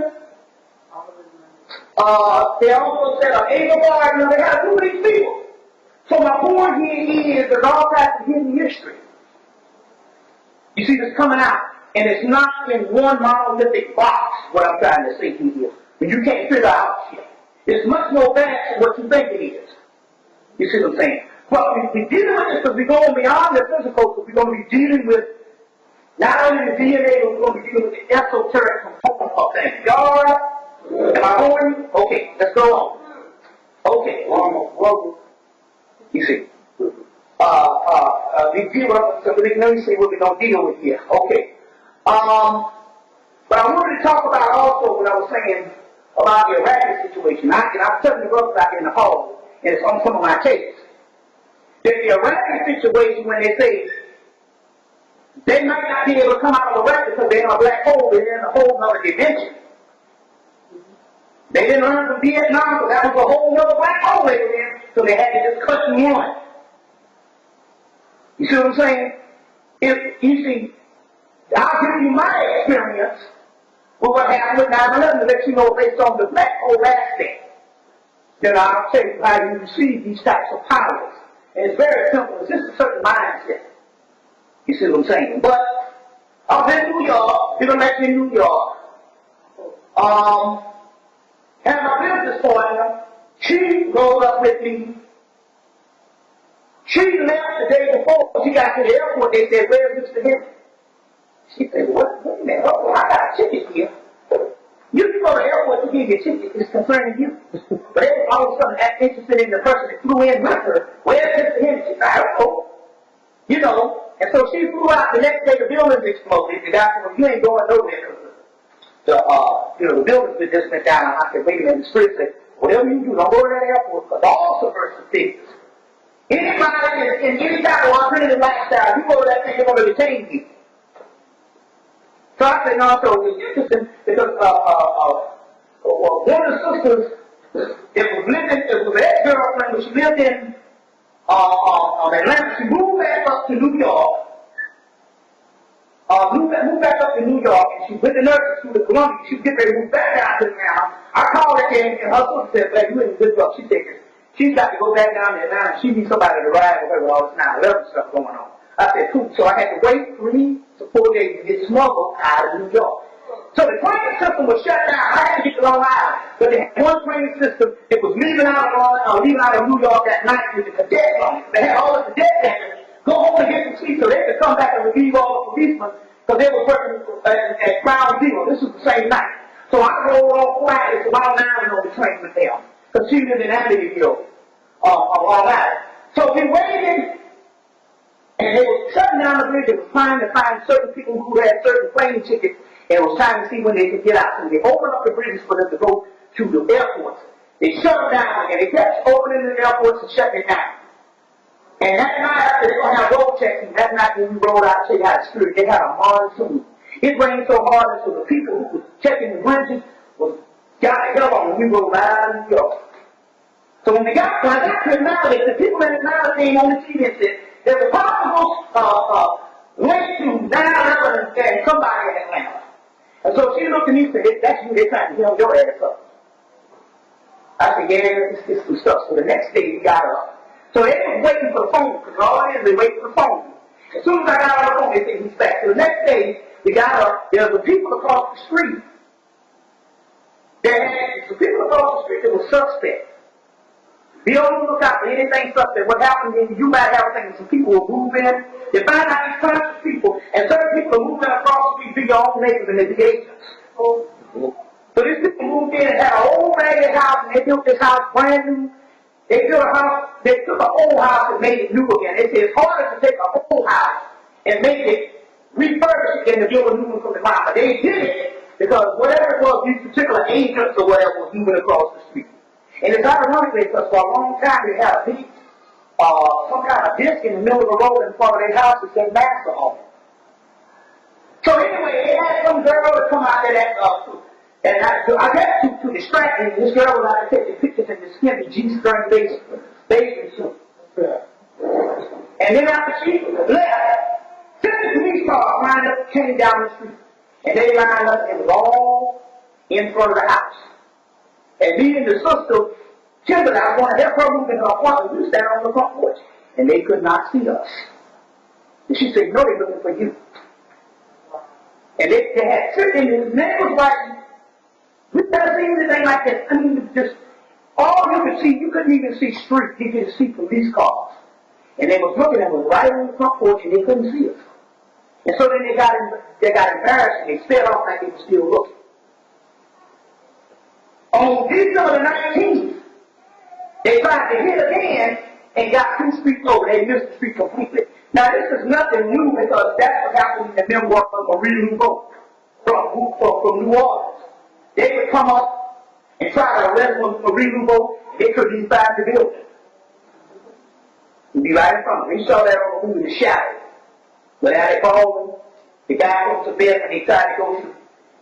they also said Ava Gardner. They had two of these people. So my point here is there's all types of hidden history. You see this coming out. And it's not in one monolithic box, what I'm trying to say to you. But you can't figure out shit. It's much more vast than what you think it is. You see what I'm saying? But we're dealing with this because we're going beyond the physical, because we're going to be dealing with not only the DNA, but we're going to be dealing with the esoteric component of things. Y'all alright? Am I going? Okay, let's go on. Okay, one more. You see. We deal with something. Let me see what we're going to deal with here. Okay. But I wanted to talk about also what I was saying about the Iraqi situation. I was telling the brothers out in the hall, and it's on some of my cases. That the Iraqi situation, when they say they might not be able to come out of Iraq because they're in a black hole, they're in a whole other dimension. They didn't learn from Vietnam, so that was a whole other black hole they were in, so they had to just cut and run. You see what I'm saying? If you see, I'll give you my experience with what happened with 9/11 to let you know based on the black hole aspect. Then I'll tell you how you receive these types of powers. And it's very simple. It's just a certain mindset. You see what I'm saying? But I was in New York, did a lecture in New York. Had my business partner. She rolled up with me. She left the day before. She got to the airport. They said, "Where's Mr. Hemmitt?" She said, "What? Wait a minute. Oh, I got a ticket here." You can go to the airport to get your ticket. It's concerning you. But they were all of a sudden interested in the person that flew in with her. "Where's Mr. Hemmitt?" She said, "I don't know." You know. And so she flew out. The next day the buildings exploded. The guy said, "Well, you ain't going nowhere." The buildings that just went down. I said, "Wait a minute." The spirit said, "Whatever you do, don't go to that airport because all subversive things. Anybody in any type of alternative lifestyle, you go to that thing, they're going to detain you." So I said, "No, so it's interesting because one of the sisters, it was an ex-girlfriend, but she lived in Atlanta. She moved back up to New York. Moved back up to New York, and she went to nursing school at Columbia. She was getting ready to move back down to Atlanta. I called her and her sister said, "Baby, you in good luck." She said, "She's got to go back down to Atlanta. She needs somebody to ride with her with all this 9/11 stuff going on." I said, "Cool." So I had to wait 3 to 4 days to get smuggled out of New York. So the train system was shut down. I had to get to Long Island. But they had one train system that was leaving out of New York that night with the cadets on it. They had all the cadets go home and get some sleep so they could come back and relieve all the policemen because they were working at Ground Zero. This was the same night. So I rolled off quietly to Long Island on the train with them because she lived in Amityville, Long Island. So we waited. And they were shutting down the bridge. They were trying to find certain people who had certain plane tickets and was trying to see when they could get out. So they opened up the bridges for them to go to the airports. They shut them down, and they kept opening the airports and shutting it down. And that night, after they were going to have road checks, and that night when we rolled out, they had a spirit. They had a monsoon. It rained so hard, and so the people who were checking the bridges got the hell on when we rolled out of New York. So when I got to Atlanta, the people in Atlanta came on the TV and said, "There's a possible link to 9/11 and somebody in Atlanta." And so she looked at me and said, "That's you, they're trying to hell your ass up." I said, yeah, it's some stuff. So the next day we got up. So they were waiting for the phone, because all it is, they wait for the phone. As soon as I got on the phone, they said he's back. So the next day we got up, there were people across the street. The people across the street that were suspect. Be on the lookout for anything suspect. What happened is you might have things, some people will move in. They find out these conscious people, and certain people are moving across the street to your own neighbors and they're the agents. So these people moved in and had an old ragged house, and they built this house brand new. They built a house, they took an old house and made it new again. They said it's harder to take an old house and make it, refurbish it, than to build a new one from the ground. But they did it because whatever it was, these particular agents or whatever was moving across the street. And it's ironic because for a long time they had a big, some kind of disc in the middle of the road in front of their house that said master on it. So anyway, they had some girl to come out there that, and I guess to distract me, this girl was out there taking pictures in the skimpy G-string bathing suit. And then after she left, 50 police cars lined up, came down the street. And they lined up, and it was all in front of the house. And me and the sister, Kimberly, I wanted to help her move in her apartment. We stand on the front porch. And they could not see us. And she said, no, they're looking for you. And they had sitting, and his name was like, we've never seen anything like that. I mean, just all you could see, you couldn't even see street, you could see police cars. And they was looking at us right on the front porch, and they couldn't see us. And so then they got embarrassed, and they sped off like they were still looking. On December the 19th, they tried to hit again and got 2 streets over. They missed the street completely. Now this is nothing new because that's what happened in the memoir of Marie Laveau from New Orleans. They would come up and try to arrest Marie Laveau. They couldn't even find the building. He'd be right in front of them. We saw that on the movie The Shadow. But now they called him. The guy goes to bed and he tried to go to,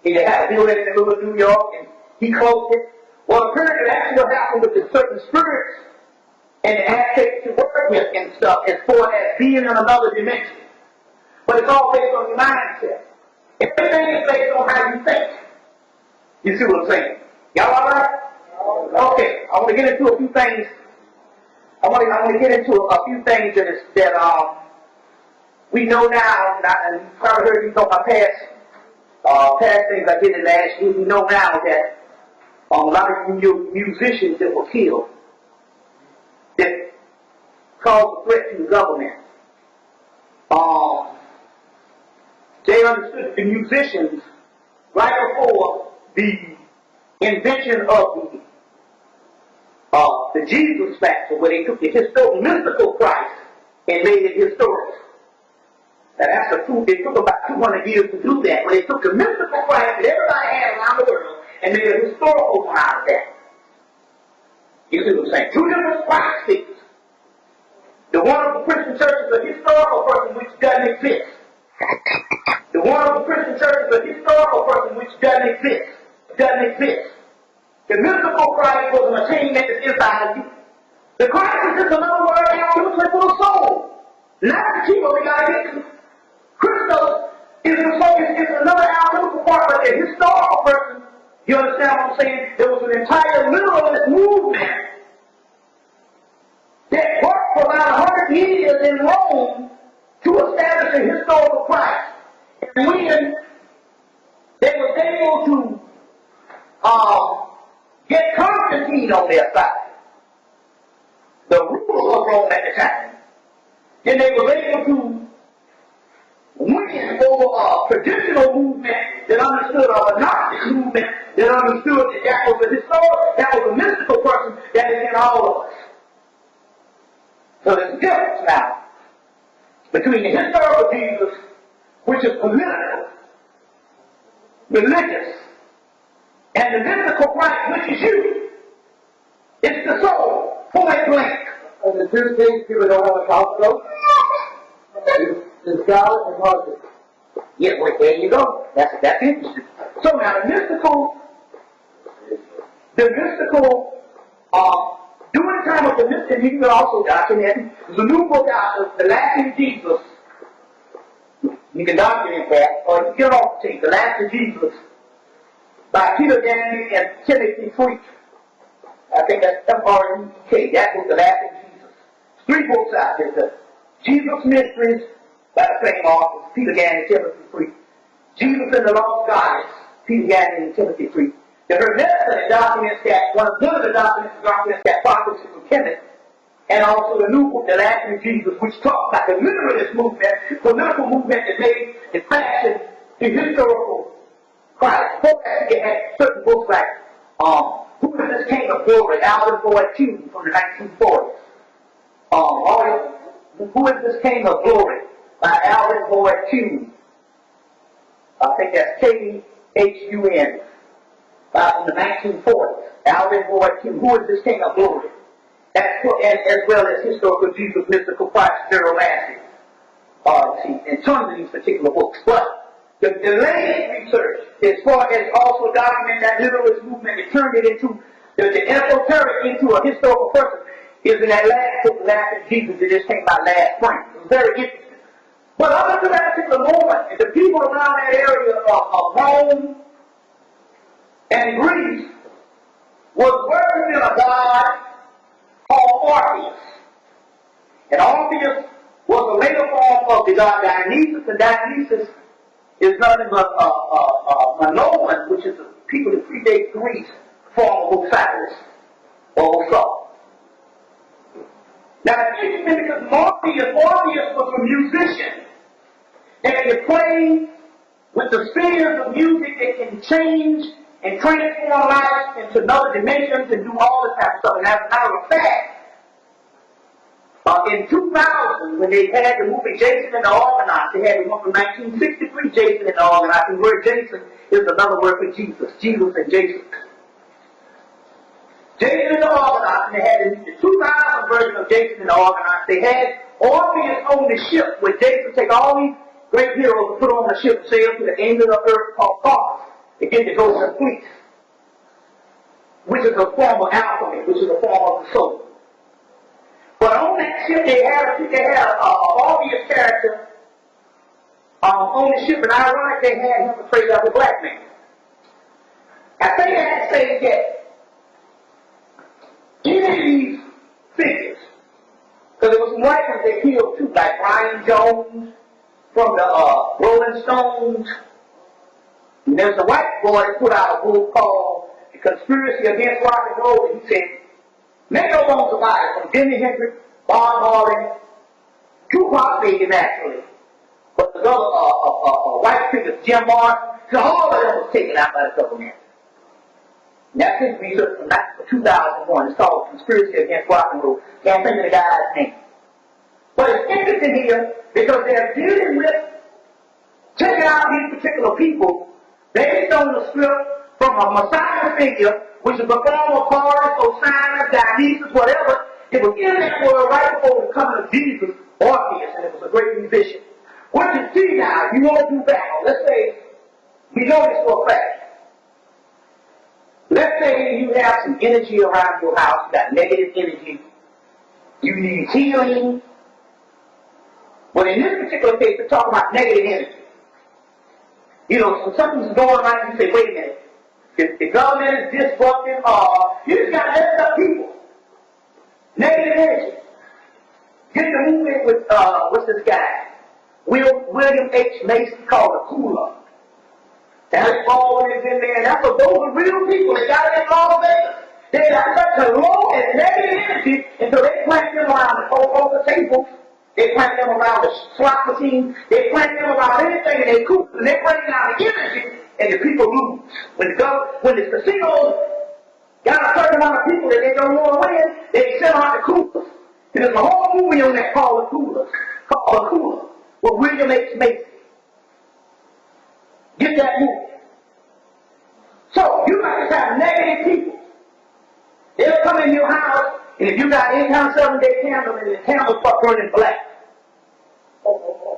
he had a building in the middle of New York and he closed it. Well, apparently that's what happened with the certain spirits and the aspects to work with and stuff as far as being in another dimension. But it's all based on your mindset. Everything is based on how you think. You see what I'm saying? Y'all alright? Okay, I want to get into a few things. I want to get into a few things that we know now, and you probably heard me talk about past things I did in last year. We know now that a lot of musicians that were killed that caused a threat to the government. They understood the musicians right before the invention of the Jesus factor, where they took the historical mystical Christ and made it historical. Now that's the truth. They took about 200 years to do that, but they took the mystical Christ that everybody had around the world and made a historical one out of that. You see what I'm saying? 2 different Christ figures. The one of the Christian church is a historical person which doesn't exist. The one of the Christian church is a historical person which doesn't exist. The mystical Christ was an attainment that's inside of you. The Christ is just another word absolutely for the soul. Not the key, but we got to get to. Christos is the soul, is another analytical part, but a historical person. You understand what I'm saying? There was an entire literalist movement that worked for about 100 years in Rome to establish a historical Christ. And when they were able to get Constantine on their side, the ruler of Rome at the time, then they were able to win over a traditional movement that understood, or a Gnostic movement that understood that was a historical, that was a mystical person that is in all of us. So there's a difference now between the historical Jesus, which is political, religious, and the mystical Christ, which is you. It's the soul, point blank. And the 2 things people don't have a calculus is God and logic. Yeah, well, there you go. That's interesting. So now the mystical, during the time of the mystical, you can also document, there's a new book out, The Last of Jesus. You can document that, or you can get off the tape, The Last of Jesus, by Peter Daniel and Timothy Freak. I think that's M-R-E-K. That was the last of Jesus. 3 books out there. The Jesus Mysteries by the same authors, Peter Gann and Timothy Free. Jesus and the Lost Goddess, Peter Gann and Timothy Free. The Hermetic documents that, one of the documents that prophecies from Hemmitt, and also the new book, The Last of Jesus, which talks about the literalist movement, political movement that made and fashioned the historical Christ. Before that, you had certain books like Who is This King of Glory? Alvin Boyd Q from the 1940s. Who is This King of Glory? By Alvin Boyd Q. I think that's K-H-U-N. From the 1940s. Alvin Boyd Q. Who is This King of Glory? That's as well as Historical Jesus, Mystical Christ, General Lansing. In terms of these particular books. But the latest research, as far as also documenting that literalist movement and turned it into the esoteric into a historical person, is in that last book, Last of Jesus, that just came out last spring. It was very interesting. But up until that particular moment, and the people around that area of Rome and Greece was worshiping a god called Orpheus. And Orpheus was a later form of the god Dionysus, and Dionysus is nothing but Melanin, which is the people that predate Greece, form of Osiris or Osiris. Now it's interesting because Orpheus was a musician that can play with the spheres of music that can change and transform life into another dimensions and do all this type of stuff. And as a matter of fact, in 2000, when they had the movie Jason and the Argonauts, they had the one from 1963, Jason and the Argonauts, and the word Jason is another word for Jesus. Jesus and Jason. Jason and the Argonauts, and they had the 2000 version of Jason and the Argonauts. They had Orpheus on the ship, where Jason take all these great heroes and put on the ship and sail to the end of the earth called Mars. They get to go to the fleet, which is a form of alchemy, which is a form of the soul. But on that ship, they had a Orpheus character on the ship, and ironic, they had him portrayed as a black man. I say that to say that any of these figures, because there was some white ones they killed too, like Brian Jones from the Rolling Stones. And there's a white boy that put out a book called The Conspiracy Against Rock and Roll, and he said, make no bones about it, from Jimi Hendrix, Bob Marley, Tupac made him actually, but the other white figures, Jim Martin, so all of them was taken out by the government. And that's his research from 2001. It's called Conspiracy Against Rock and Roll. Can't think of the guy's name. But it's interesting here because they're dealing with taking out these particular people based on the script from a Messiah figure, which is a form of Horus, Osiris, Dionysus, whatever. It was in that world right before the coming of Jesus, Orpheus, and it was a great musician. What you see now, you won't do back. Let's say, we know this for a fact. Let's say you have some energy around your house, you got negative energy, you need healing. But in this particular case, we're talking about negative energy. You know, so something's going on, you say, wait a minute. If the government is disrupting, you just got to mess up people. Negative energy. Get the movement with, what's this guy? William H. Macy called the cooler. That's Baldwin is in there, and that's what those are real people. They got it in Las Vegas. They got such a low and negative energy until they plant them around the poker tables. They plant them around the slot machine. They plant them around anything, and they cool. And they bring down the energy, and the people lose. When the casinos got a certain amount of people that they don't want to win, they send out the coolers. And there's a whole movie on that called The Coolers, called The Cooler, with William H. Macy. Get that movie. So, you might just have negative people. They'll come in your house, and if you got any kind of 7-day candle, and the candle start burning black.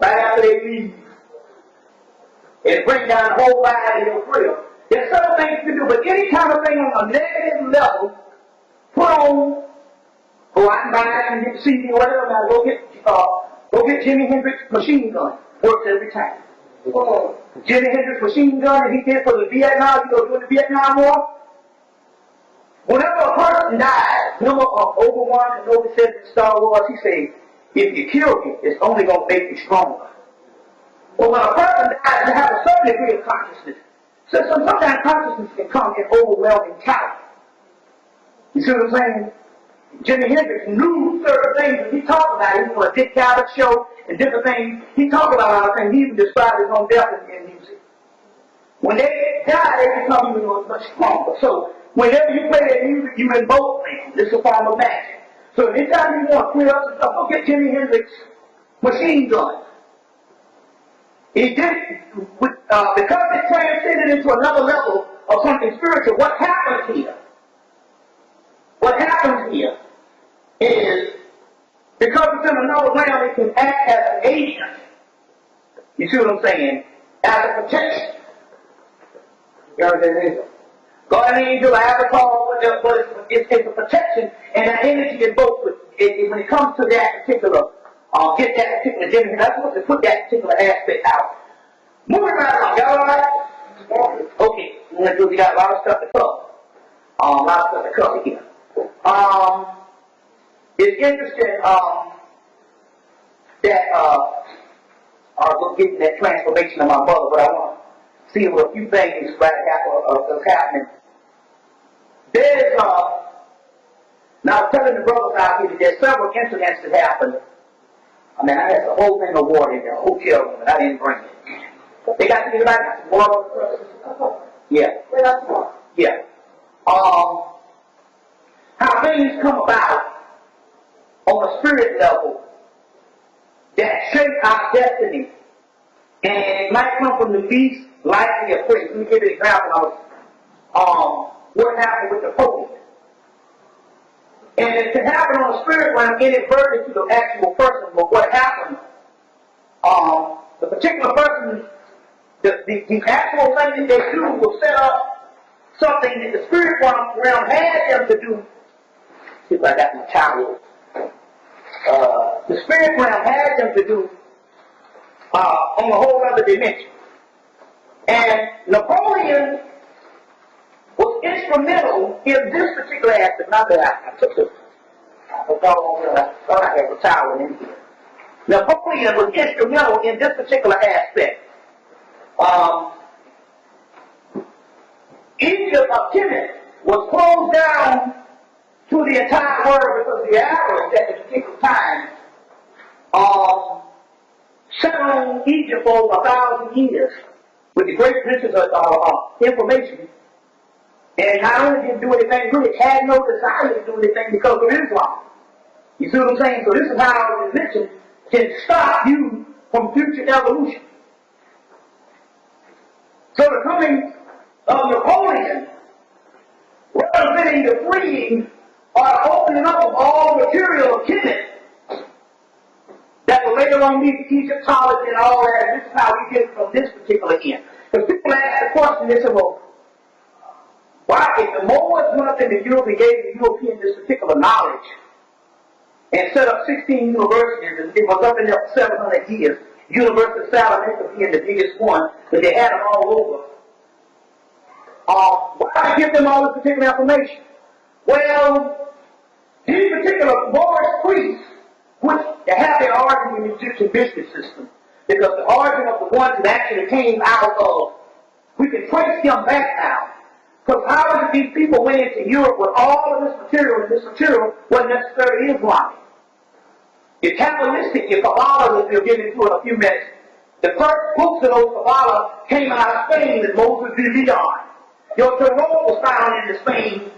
Right after they leave. It brings down the whole vibe in your grill. There's certain things you can do, but any kind of thing on a negative level, put on, go out and buy it and get CD or whatever, now go get Jimi Hendrix machine gun. Works every time. Jimi Hendrix machine gun that he did for the Vietnam, during the Vietnam War. Whenever a person dies, remember Obi-Wan and Obi said in Star Wars, he said, if you kill me, it's only going to make you stronger. But when a person dies, they have a certain degree of consciousness. So sometimes consciousness can come in overwhelming power. You see what I'm saying? Jimi Hendrix knew certain things, and he talked about it. He was a Dick Cavett show and different things. He talked about a lot of things. He even described his own death in music. When they die, they become even much stronger. So whenever you play that music, you invoke things. It's a form of magic. So anytime you want to clear up some stuff, go get Jimi Hendrix machine gun. He did with, because it transcended into another level of something spiritual. What happens here? What happens here is, because it's in another realm, it can act as an agent. You see what I'm saying? As a protection. Guardian angel. Guardian angel, avatar, whatever, but it's a protection, and that energy is both. When it comes to that particular, get that particular gender, that's what to put that particular aspect out. Moving right along, y'all alright? Okay, we got a lot of stuff to cover. A lot of stuff to cover here. It's interesting that I was getting that transformation of my mother, but I want to see a few things that's happening. There's now I was telling the brothers out here that there's several incidents that happened. I mean, I had the whole thing of water in there, a hotel room, and I didn't bring it. They got to get back some water. Yeah. Yeah. How things come about on a spirit level that shape our destiny. And it might come from the least likely of things. Let me give you an example of what happened with the Pope. And it can happen on a spirit realm inadvertently to the actual person, but what happened, the particular person, the actual thing that they do will set up something that the spirit realm had them to do. See if I got my towel. The spirit realm had them to do on a whole other dimension. And Napoleon was instrumental in this particular aspect. Not that I took the I thought I had the towel in here. Napoleon was instrumental in this particular aspect. Egypt of Hemmitt was closed down to the entire world because the Arabs at the particular time sat on Egypt for over 1,000 years with the great riches of information. And not only didn't do anything good, it had no desire to do anything because of Islam. You see what I'm saying? So this is how religion can stop you from future evolution. So the coming of Napoleon, representing the freeing or the opening up of all the material of Hemmitt that will later on be Egyptology and all that, and this is how we get from this particular end. Because people ask the question, they say, well, why if the Moors went up into Europe and gave the Europeans this particular knowledge and set up 16 universities, and it was up in there for 700 years, University of Salamanca being the biggest one, but they had them all over. Why give them all this particular information? Well, these particular Moorish priests, which they have their origin in the Egyptian mystery system, because the origin of the ones that actually came out of, we can trace them back now. Because how is it these people went into Europe with all of this material, and this material wasn't necessarily Islamic? Your Kabbalistic, your Kabbalah, that we'll get into in a few minutes, the first books of those Kabbalah came out of Spain with Moses de Leon. Your Tarot was found in Spain,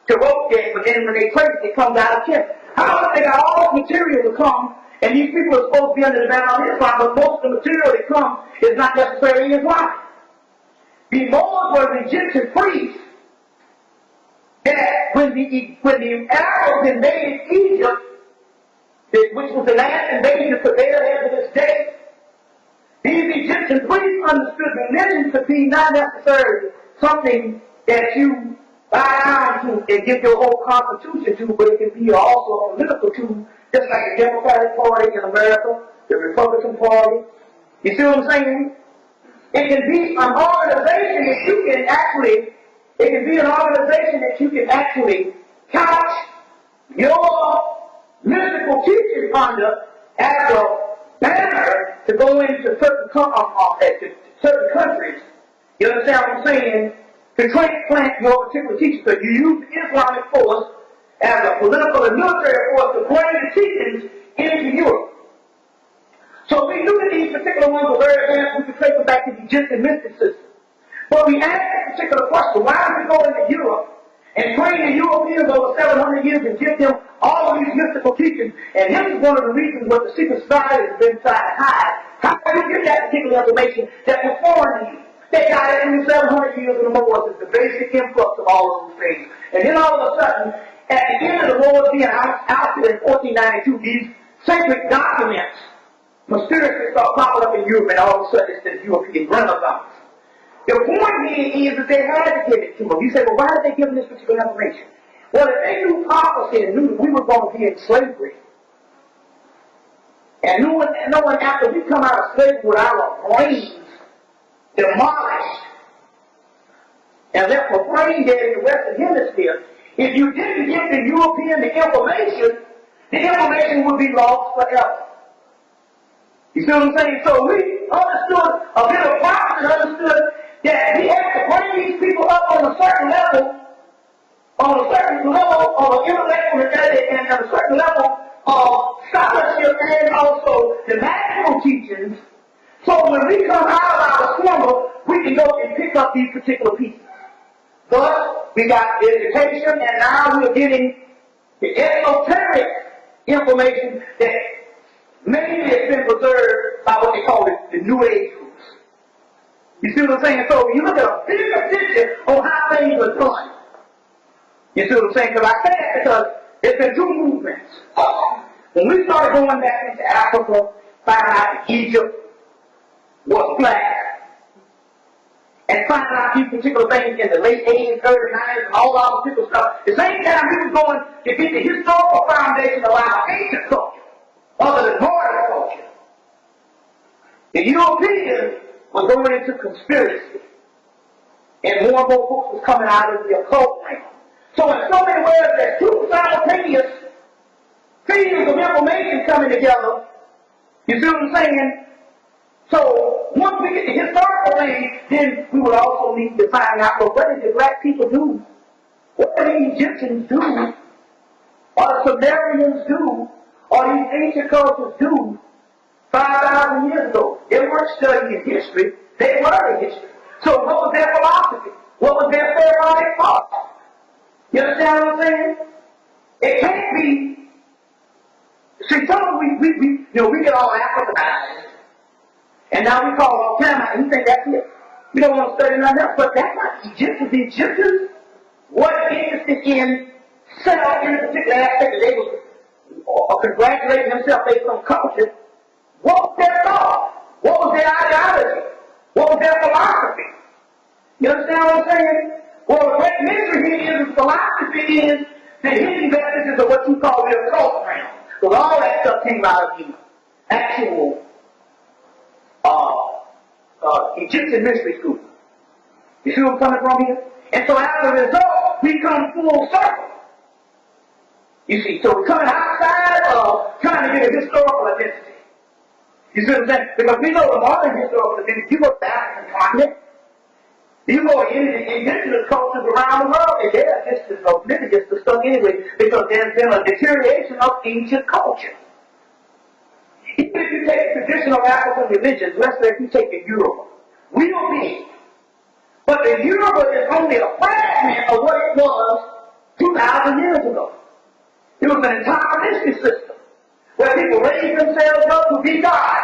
Tarot dead, but then when they trace it, it comes out of Kent. How is it they got all this material to come, and these people are supposed to be under the banner of Islam, but most of the material that comes is not necessarily Islamic? The Moors were the Egyptian priests that when the Arabs invaded Egypt, which was the last invasion that prevailed after this day, these Egyptian priests understood religion to be not necessarily something that you bow down to and give your whole constitution to, but it can be also a political tool, just like the Democratic Party in America, the Republican Party. You see what I'm saying? It can be an organization that you can actually It can be an organization that you can actually couch your mystical teaching under as a banner to go into certain countries. You understand what I'm saying? To transplant your particular teaching. So you use the Islamic force as a political and military force to bring the teachings into Europe. So we knew that these particular ones were very advanced. We could trace them back to the Egyptian mysticism. But we asked a particular question: why do we go into Europe and train the Europeans over 700 years and give them all of these mystical teachings? And this is one of the reasons what the secret society has been trying to hide. How can you get that particular information that was foreign to you? They got it in 700 years or more. It's the basic influx of all of those things. And then all of a sudden, at the end of the war being out in 1492, these sacred documents mysteriously start popping up in Europe, and all of a sudden it's the European Renaissance. The point here is that they had to give it to them. You say, well, why did they give them this particular information? Well, if they knew prophecy and knew that we were going to be in slavery, and knowing after we come out of slavery with our brains demolished and left for brain dead in the Western Hemisphere, if you didn't give the European the information would be lost forever. You see what I'm saying? So we understood a bit of prophecy and understood that we have to bring these people up on a certain level of intellectual and a certain level of scholarship and also the magical teachings. So when we come out of our slumber, we can go and pick up these particular pieces. But we got education, and now we're getting the esoteric information that mainly has been preserved by what they call the New Age groups. You see what I'm saying? So you look at a bigger picture on how things are done. You see what I'm saying? Because I say that because there's been two movements. When we started going back into Africa, found out that Egypt was black, and finding out these particular things in the late 80s, early 90s, and all our particular stuff. The same time we were going to get the historical foundation of our ancient culture, other than modern culture. The Europeans were going into conspiracy, and more folks was coming out of the occult realm. So in so many ways, there's two simultaneous fields of information coming together. You see what I'm saying? So once we get the historical thing, then we would also need to find out, well, what did the black people do? What did the Egyptians do? Or the Sumerians do? Or these ancient cultures do 5,000 years ago? They weren't studying history, they were in history. So what was their philosophy? What was their pharaonic thought? You understand what I'm saying? It can't be. See, some of we get all Africanized. And now we call it Alchemy, and we think that's it. We don't want to study nothing else, but that's not Egyptians. The Egyptians were interested in self in a particular aspect that they were congratulating themselves based on culture. What was their thought? What was their ideology? What was their philosophy? You understand what I'm saying? Well, the great mystery here is philosophy is the hidden messages of what you call the occult realm. Because all that stuff came out of the actual Egyptian mystery school. You see where I'm coming from here? And so as a result, we come full circle. You see, so we're coming outside of trying to get a historical identity. You see what I'm saying? Because we know the modern historical identity. You go to the African continent, you go to indigenous cultures around the world, and they're just as oblivious to stuff anyway, because there's been a deterioration of ancient culture. Even if you take traditional African religions, let's say if you take the Yoruba, real big. But the Yoruba is only a fragment of what it was 2,000 years ago. It was an entire mystery system where people raised themselves up to be God.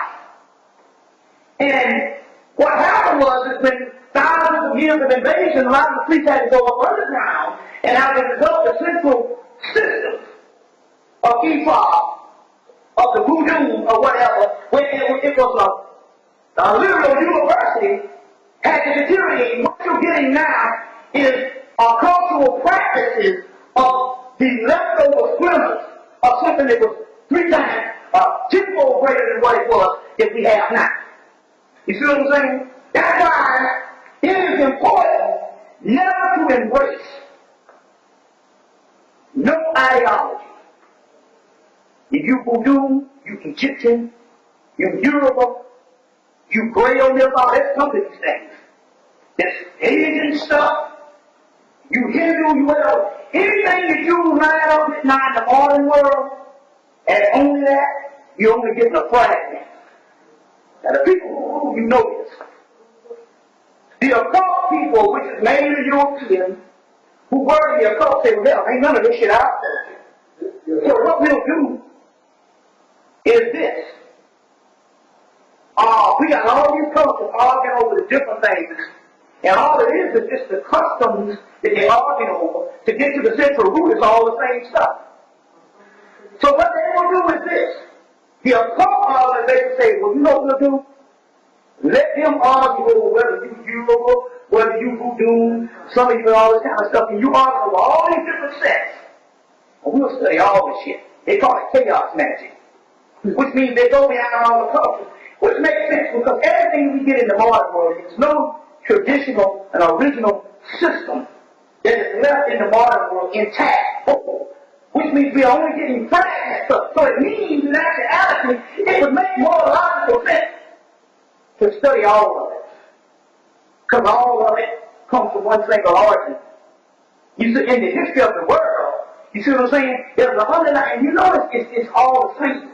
And what happened was that when thousands of years of invasion, a lot of the priests had to go up underground, and as a result, the central systems of Ephod, of the voodoo or whatever, when it was a literal university, had to deteriorate. What you're getting now is cultural practices of the leftover splinters of something that was 3 times, tenfold greater than what it was that we have now. You see what I'm saying? That's why it is important never to embrace no ideology. If you voodoo, you Egyptian, you Yoruba, you gray on this, all that, some of these things. This Asian stuff, you Hindu, you whatever. Anything that you line up at night in the modern world, and only that, you're only getting a fragment. Now the people who you know this. The occult people, which is mainly European, who were the occult, say, well, ain't none of this shit out there. So what we'll do is this. We got all these cultures arguing over the different things. And all it is just the customs that they argue over to get to the central root is all the same stuff. So what they will do is this. The occult organization say, well, you know what we'll do? Let them argue over whether you Yoruba, whether you voodoo, some of you and all this kind of stuff, and you argue over all these different sects. And we'll study all this shit. They call it chaos magic, which means they go behind all the cultures, which makes sense because everything we get in the modern world is no traditional and original system that is left in the modern world intact, which means we are only getting fragments of it. So it means in actuality it would make more logical sense to study all of it. Because all of it comes from one single origin. You see, in the history of the world, you see what I'm saying? There's an underlying, you notice it's all the same.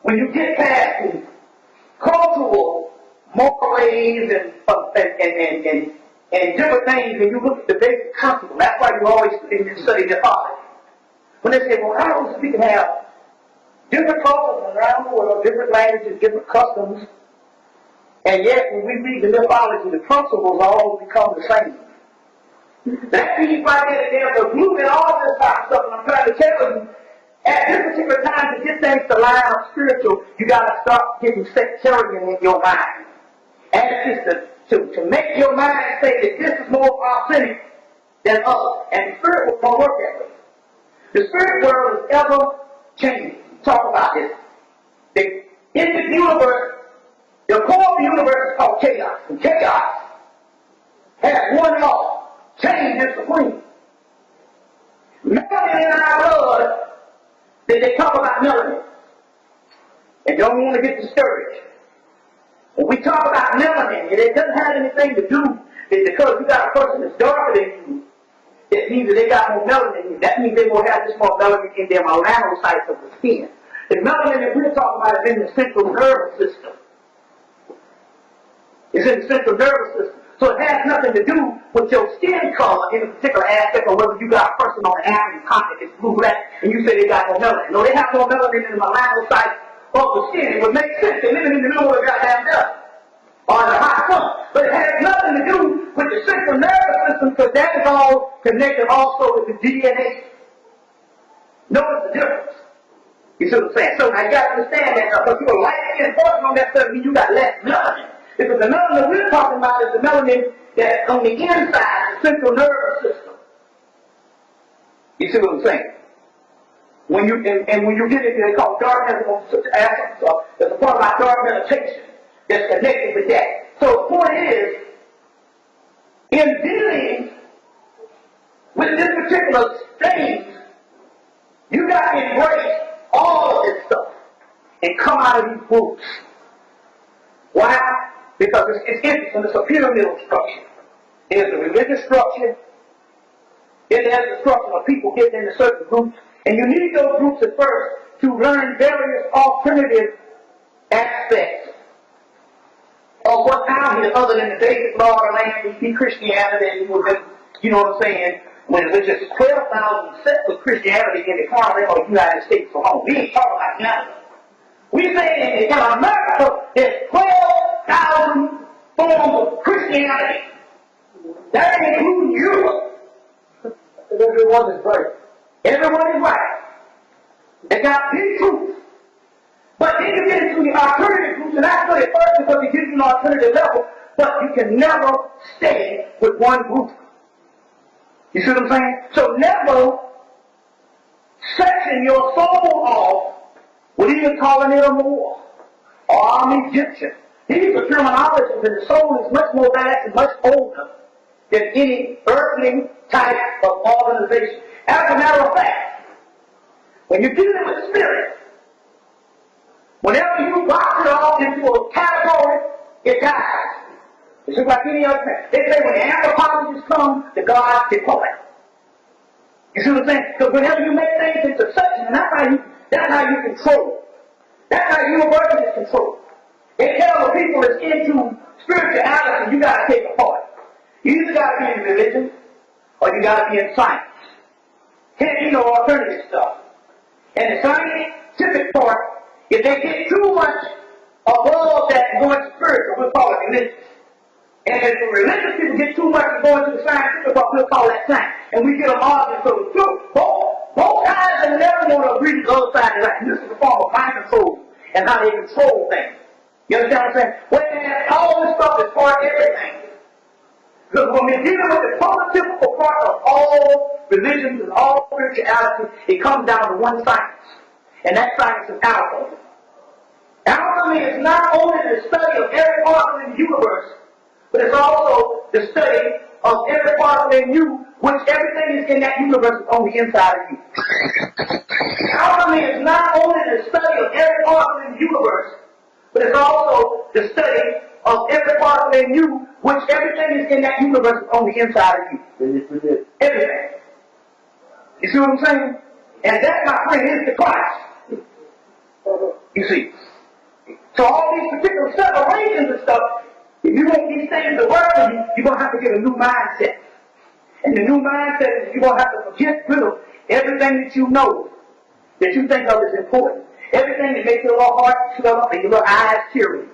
When you get past the cultural mores and different things, and you look at the basic principle, that's why you always study mythology. When they say, well, how is it we can have different cultures around the world, different languages, different customs, and yet when we read the mythology, the principles all become the same. That means right there that there's a group and all this type of stuff, and I'm trying to tell you, at this particular time, to get things to line up spiritual, you got to start getting sectarian in your mind. And it's just to make your mind say that this is more authentic than others. And the spirit will don't work that way. The spirit world is ever changing. Talk about this. In the universe, the core of the universe is called chaos. And chaos has one law. Change is supreme. Melanin in our blood, that they talk about melanin. And don't want to get discouraged. When we talk about melanin, it doesn't have anything to do with because you got a person that's darker than you. It means that they got more melanin. That means they will have this more melanin in their melanocytes of the skin. The melanin that we're talking about is in the central nervous system. It's in the central nervous system. So it has nothing to do with your skin color in a particular aspect, or whether you got a person on an African continent that's blue-black and you say they got no melanin. No, they have no melanin in the melanocytes of the skin. It would make sense. They're living in the middle of the goddamn dust or in the hot sun. But it has nothing to do with the central nervous system because that is all connected also with the DNA. Notice the difference. You see what I'm saying? So now you got to understand that because you're light skin person on that stuff means you got less melanin. Because the melanin that we're talking about is the melanin that's on the inside, the central nervous system. You see what I'm saying? When you when you get into, they call dark meditation, there's a part about dark meditation that's connected with that. So the point is, in dealing with this particular stage, you got to embrace all of this stuff and come out of these groups. Why? Because it's interesting. It's a pyramidal structure. There's a religious structure. Then there's the structure of people getting into certain groups. And you need those groups at first to learn various alternative aspects of what's out here other than the basic law of the land, we see Christianity, and you know what I'm saying, when there's just 12,000 sects of Christianity in the continent of the United States alone. We ain't talking about Canada. We say in America there's 12,000 forms of Christianity. That ain't including Europe. And everyone is right. Everyone is right. They got big truths. But then you get into the alternative groups, and that's good at first because it gives you an alternative level, but you can never stay with one group. You see what I'm saying? So never section your soul off with even calling it a Moor or I'm Egyptian. These are terminologies, and the soul is much more vast and much older than any earthly type of organization. As a matter of fact, when you're dealing with spirit, whenever you box it all into a category, it dies. It's just like any other thing. They say when the anthropologists come, the gods depart. You see what I'm saying? Because whenever you make things into sections, that's how you control. That's how universal is controlled. They tell the people that's into spirituality, you got to take apart. You either got to be in religion, or you got to be in science. Can't be no alternative stuff. And the scientific part, if they get too much above that and go into spiritual, we'll call it religious. And if the religious people get too much and go into the scientific part, we'll call that science. And we get them all into the truth. Both sides and never want to agree to the other side of that. This is a form of mind control and how they control things. You understand what I'm saying? Well, all this stuff is part of everything. Because when we're dealing with the prototypical part of all religions and all spirituality, it comes down to one science. And that science is alchemy. Alchemy is not only the study of every particle in the universe, but it's also the study of every particle in you, which everything is in that universe is on the inside of you. Alchemy is not only the study of every particle in the universe, but it's also the study of every particle in you, which everything is in that universe is on the inside of you. Everything. You see what I'm saying? And that, my friend, is the Christ. You see. So all these particular separations and stuff, if you want these things to work for you, you're going to have to get a new mindset. And the new mindset is you're going to have to forget rid of everything that you know, that you think of as important. Everything that makes your little heart swell up and your little eyes teary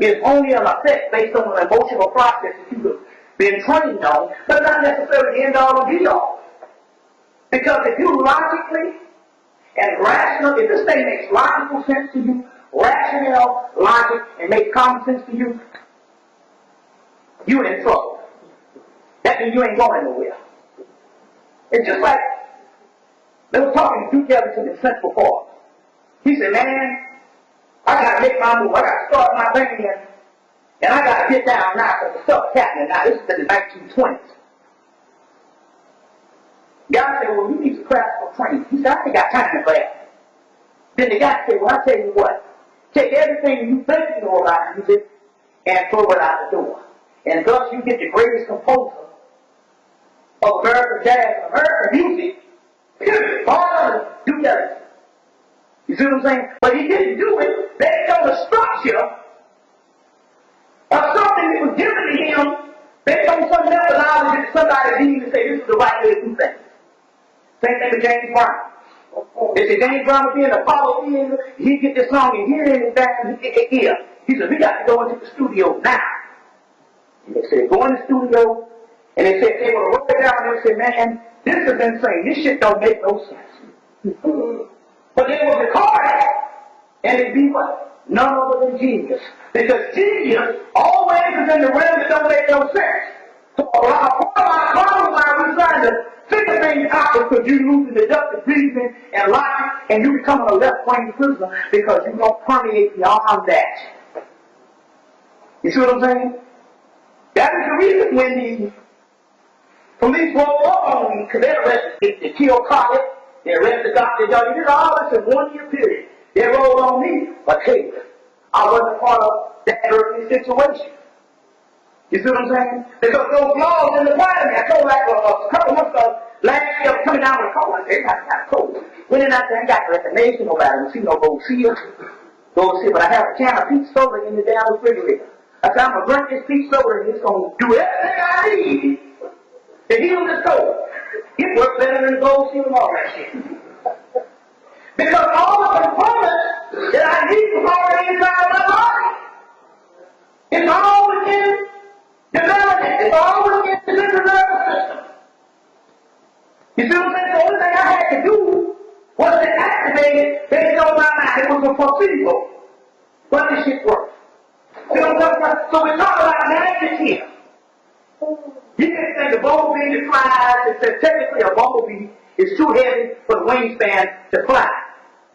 is only an effect based on an emotional process that you've been trained on, but not necessarily the end all and be all. Because if you logically and rational, if this thing makes logical sense to you, rational logic, and makes common sense to you, you're in trouble. That means you ain't going nowhere. It's just like they were talking to Duke Ellington in Central Park. He said, man, I got to make my move. I got to start my band, and I got to get down now because the stuff's happening now. This is in the 1920s. Guy said, well, you need to craft for training. He said, I ain't got time for that. Then the guy said, well, I tell you what. Take everything you think you know about music and throw it out the door. And thus you get the greatest composer of American jazz and American music, period. All do that. You see what I'm saying? But he didn't do it based on the structure of something that was given to him based on some methodology that somebody deemed to say this is the right way to do things. Same thing with James Brown. They said James Brown was in the Apollo Theater, he get this song and hear it in his back and ear. He said, we got to go into the studio now. And they said, go in the studio, and they said, they would have wrote it down and they said, man, this is insane. This shit don't make no sense. But they would record it, and it'd be what? None other than genius. Because genius always is in the realm that don't make no sense. So a part of our problem while we're trying to figure things out because you're losing deductive reasoning and logic, and you're becoming a left-brain prisoner because you don't permeate beyond that. You see what I'm saying? That is the reason when the police roll up on me, because they arrested, they killed Carter, they arrested Dr. John, they did all this in 1 year period. They rolled on me, but hey, I wasn't part of that earthly situation. You see what I'm saying? Because those laws in the Bible, I told like a couple months ago, last year I was coming down with a cold, I said, I got cold. Went in out there and got the recognition, nobody would see no go see it. Go see it, but I have a can of peach soda in the damn refrigerator. I said, I'm going to drink this peach soda and it's going to do everything I need to heal this cold. It works better than the gold seal and all that shit. Because all the components that I need are already inside my body. It's all within the melanin. It's all within the central nervous system. You see what I'm saying? The only thing I had to do was to activate it based on my mind. It was a placebo. But this shit works. See what I'm talking about? So we're talking about magic here. You can think the bumblebee that flies, it says technically a bumblebee is too heavy for the wingspan to fly.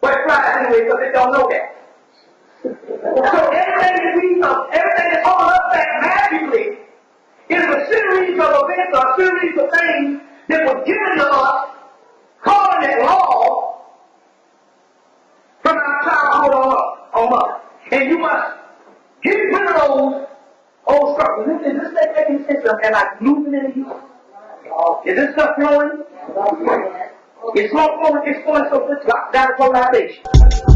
But it flies anyway because it don't know that. So everything that's holding us back magically is a series of events, or a series of things that was given to us, calling it law, from our childhood on up. And you must get rid of those old structures. Is this making sense? Am I losing any of you? Is this stuff flowing? It's not flowing, it's flowing so good, God is polarization.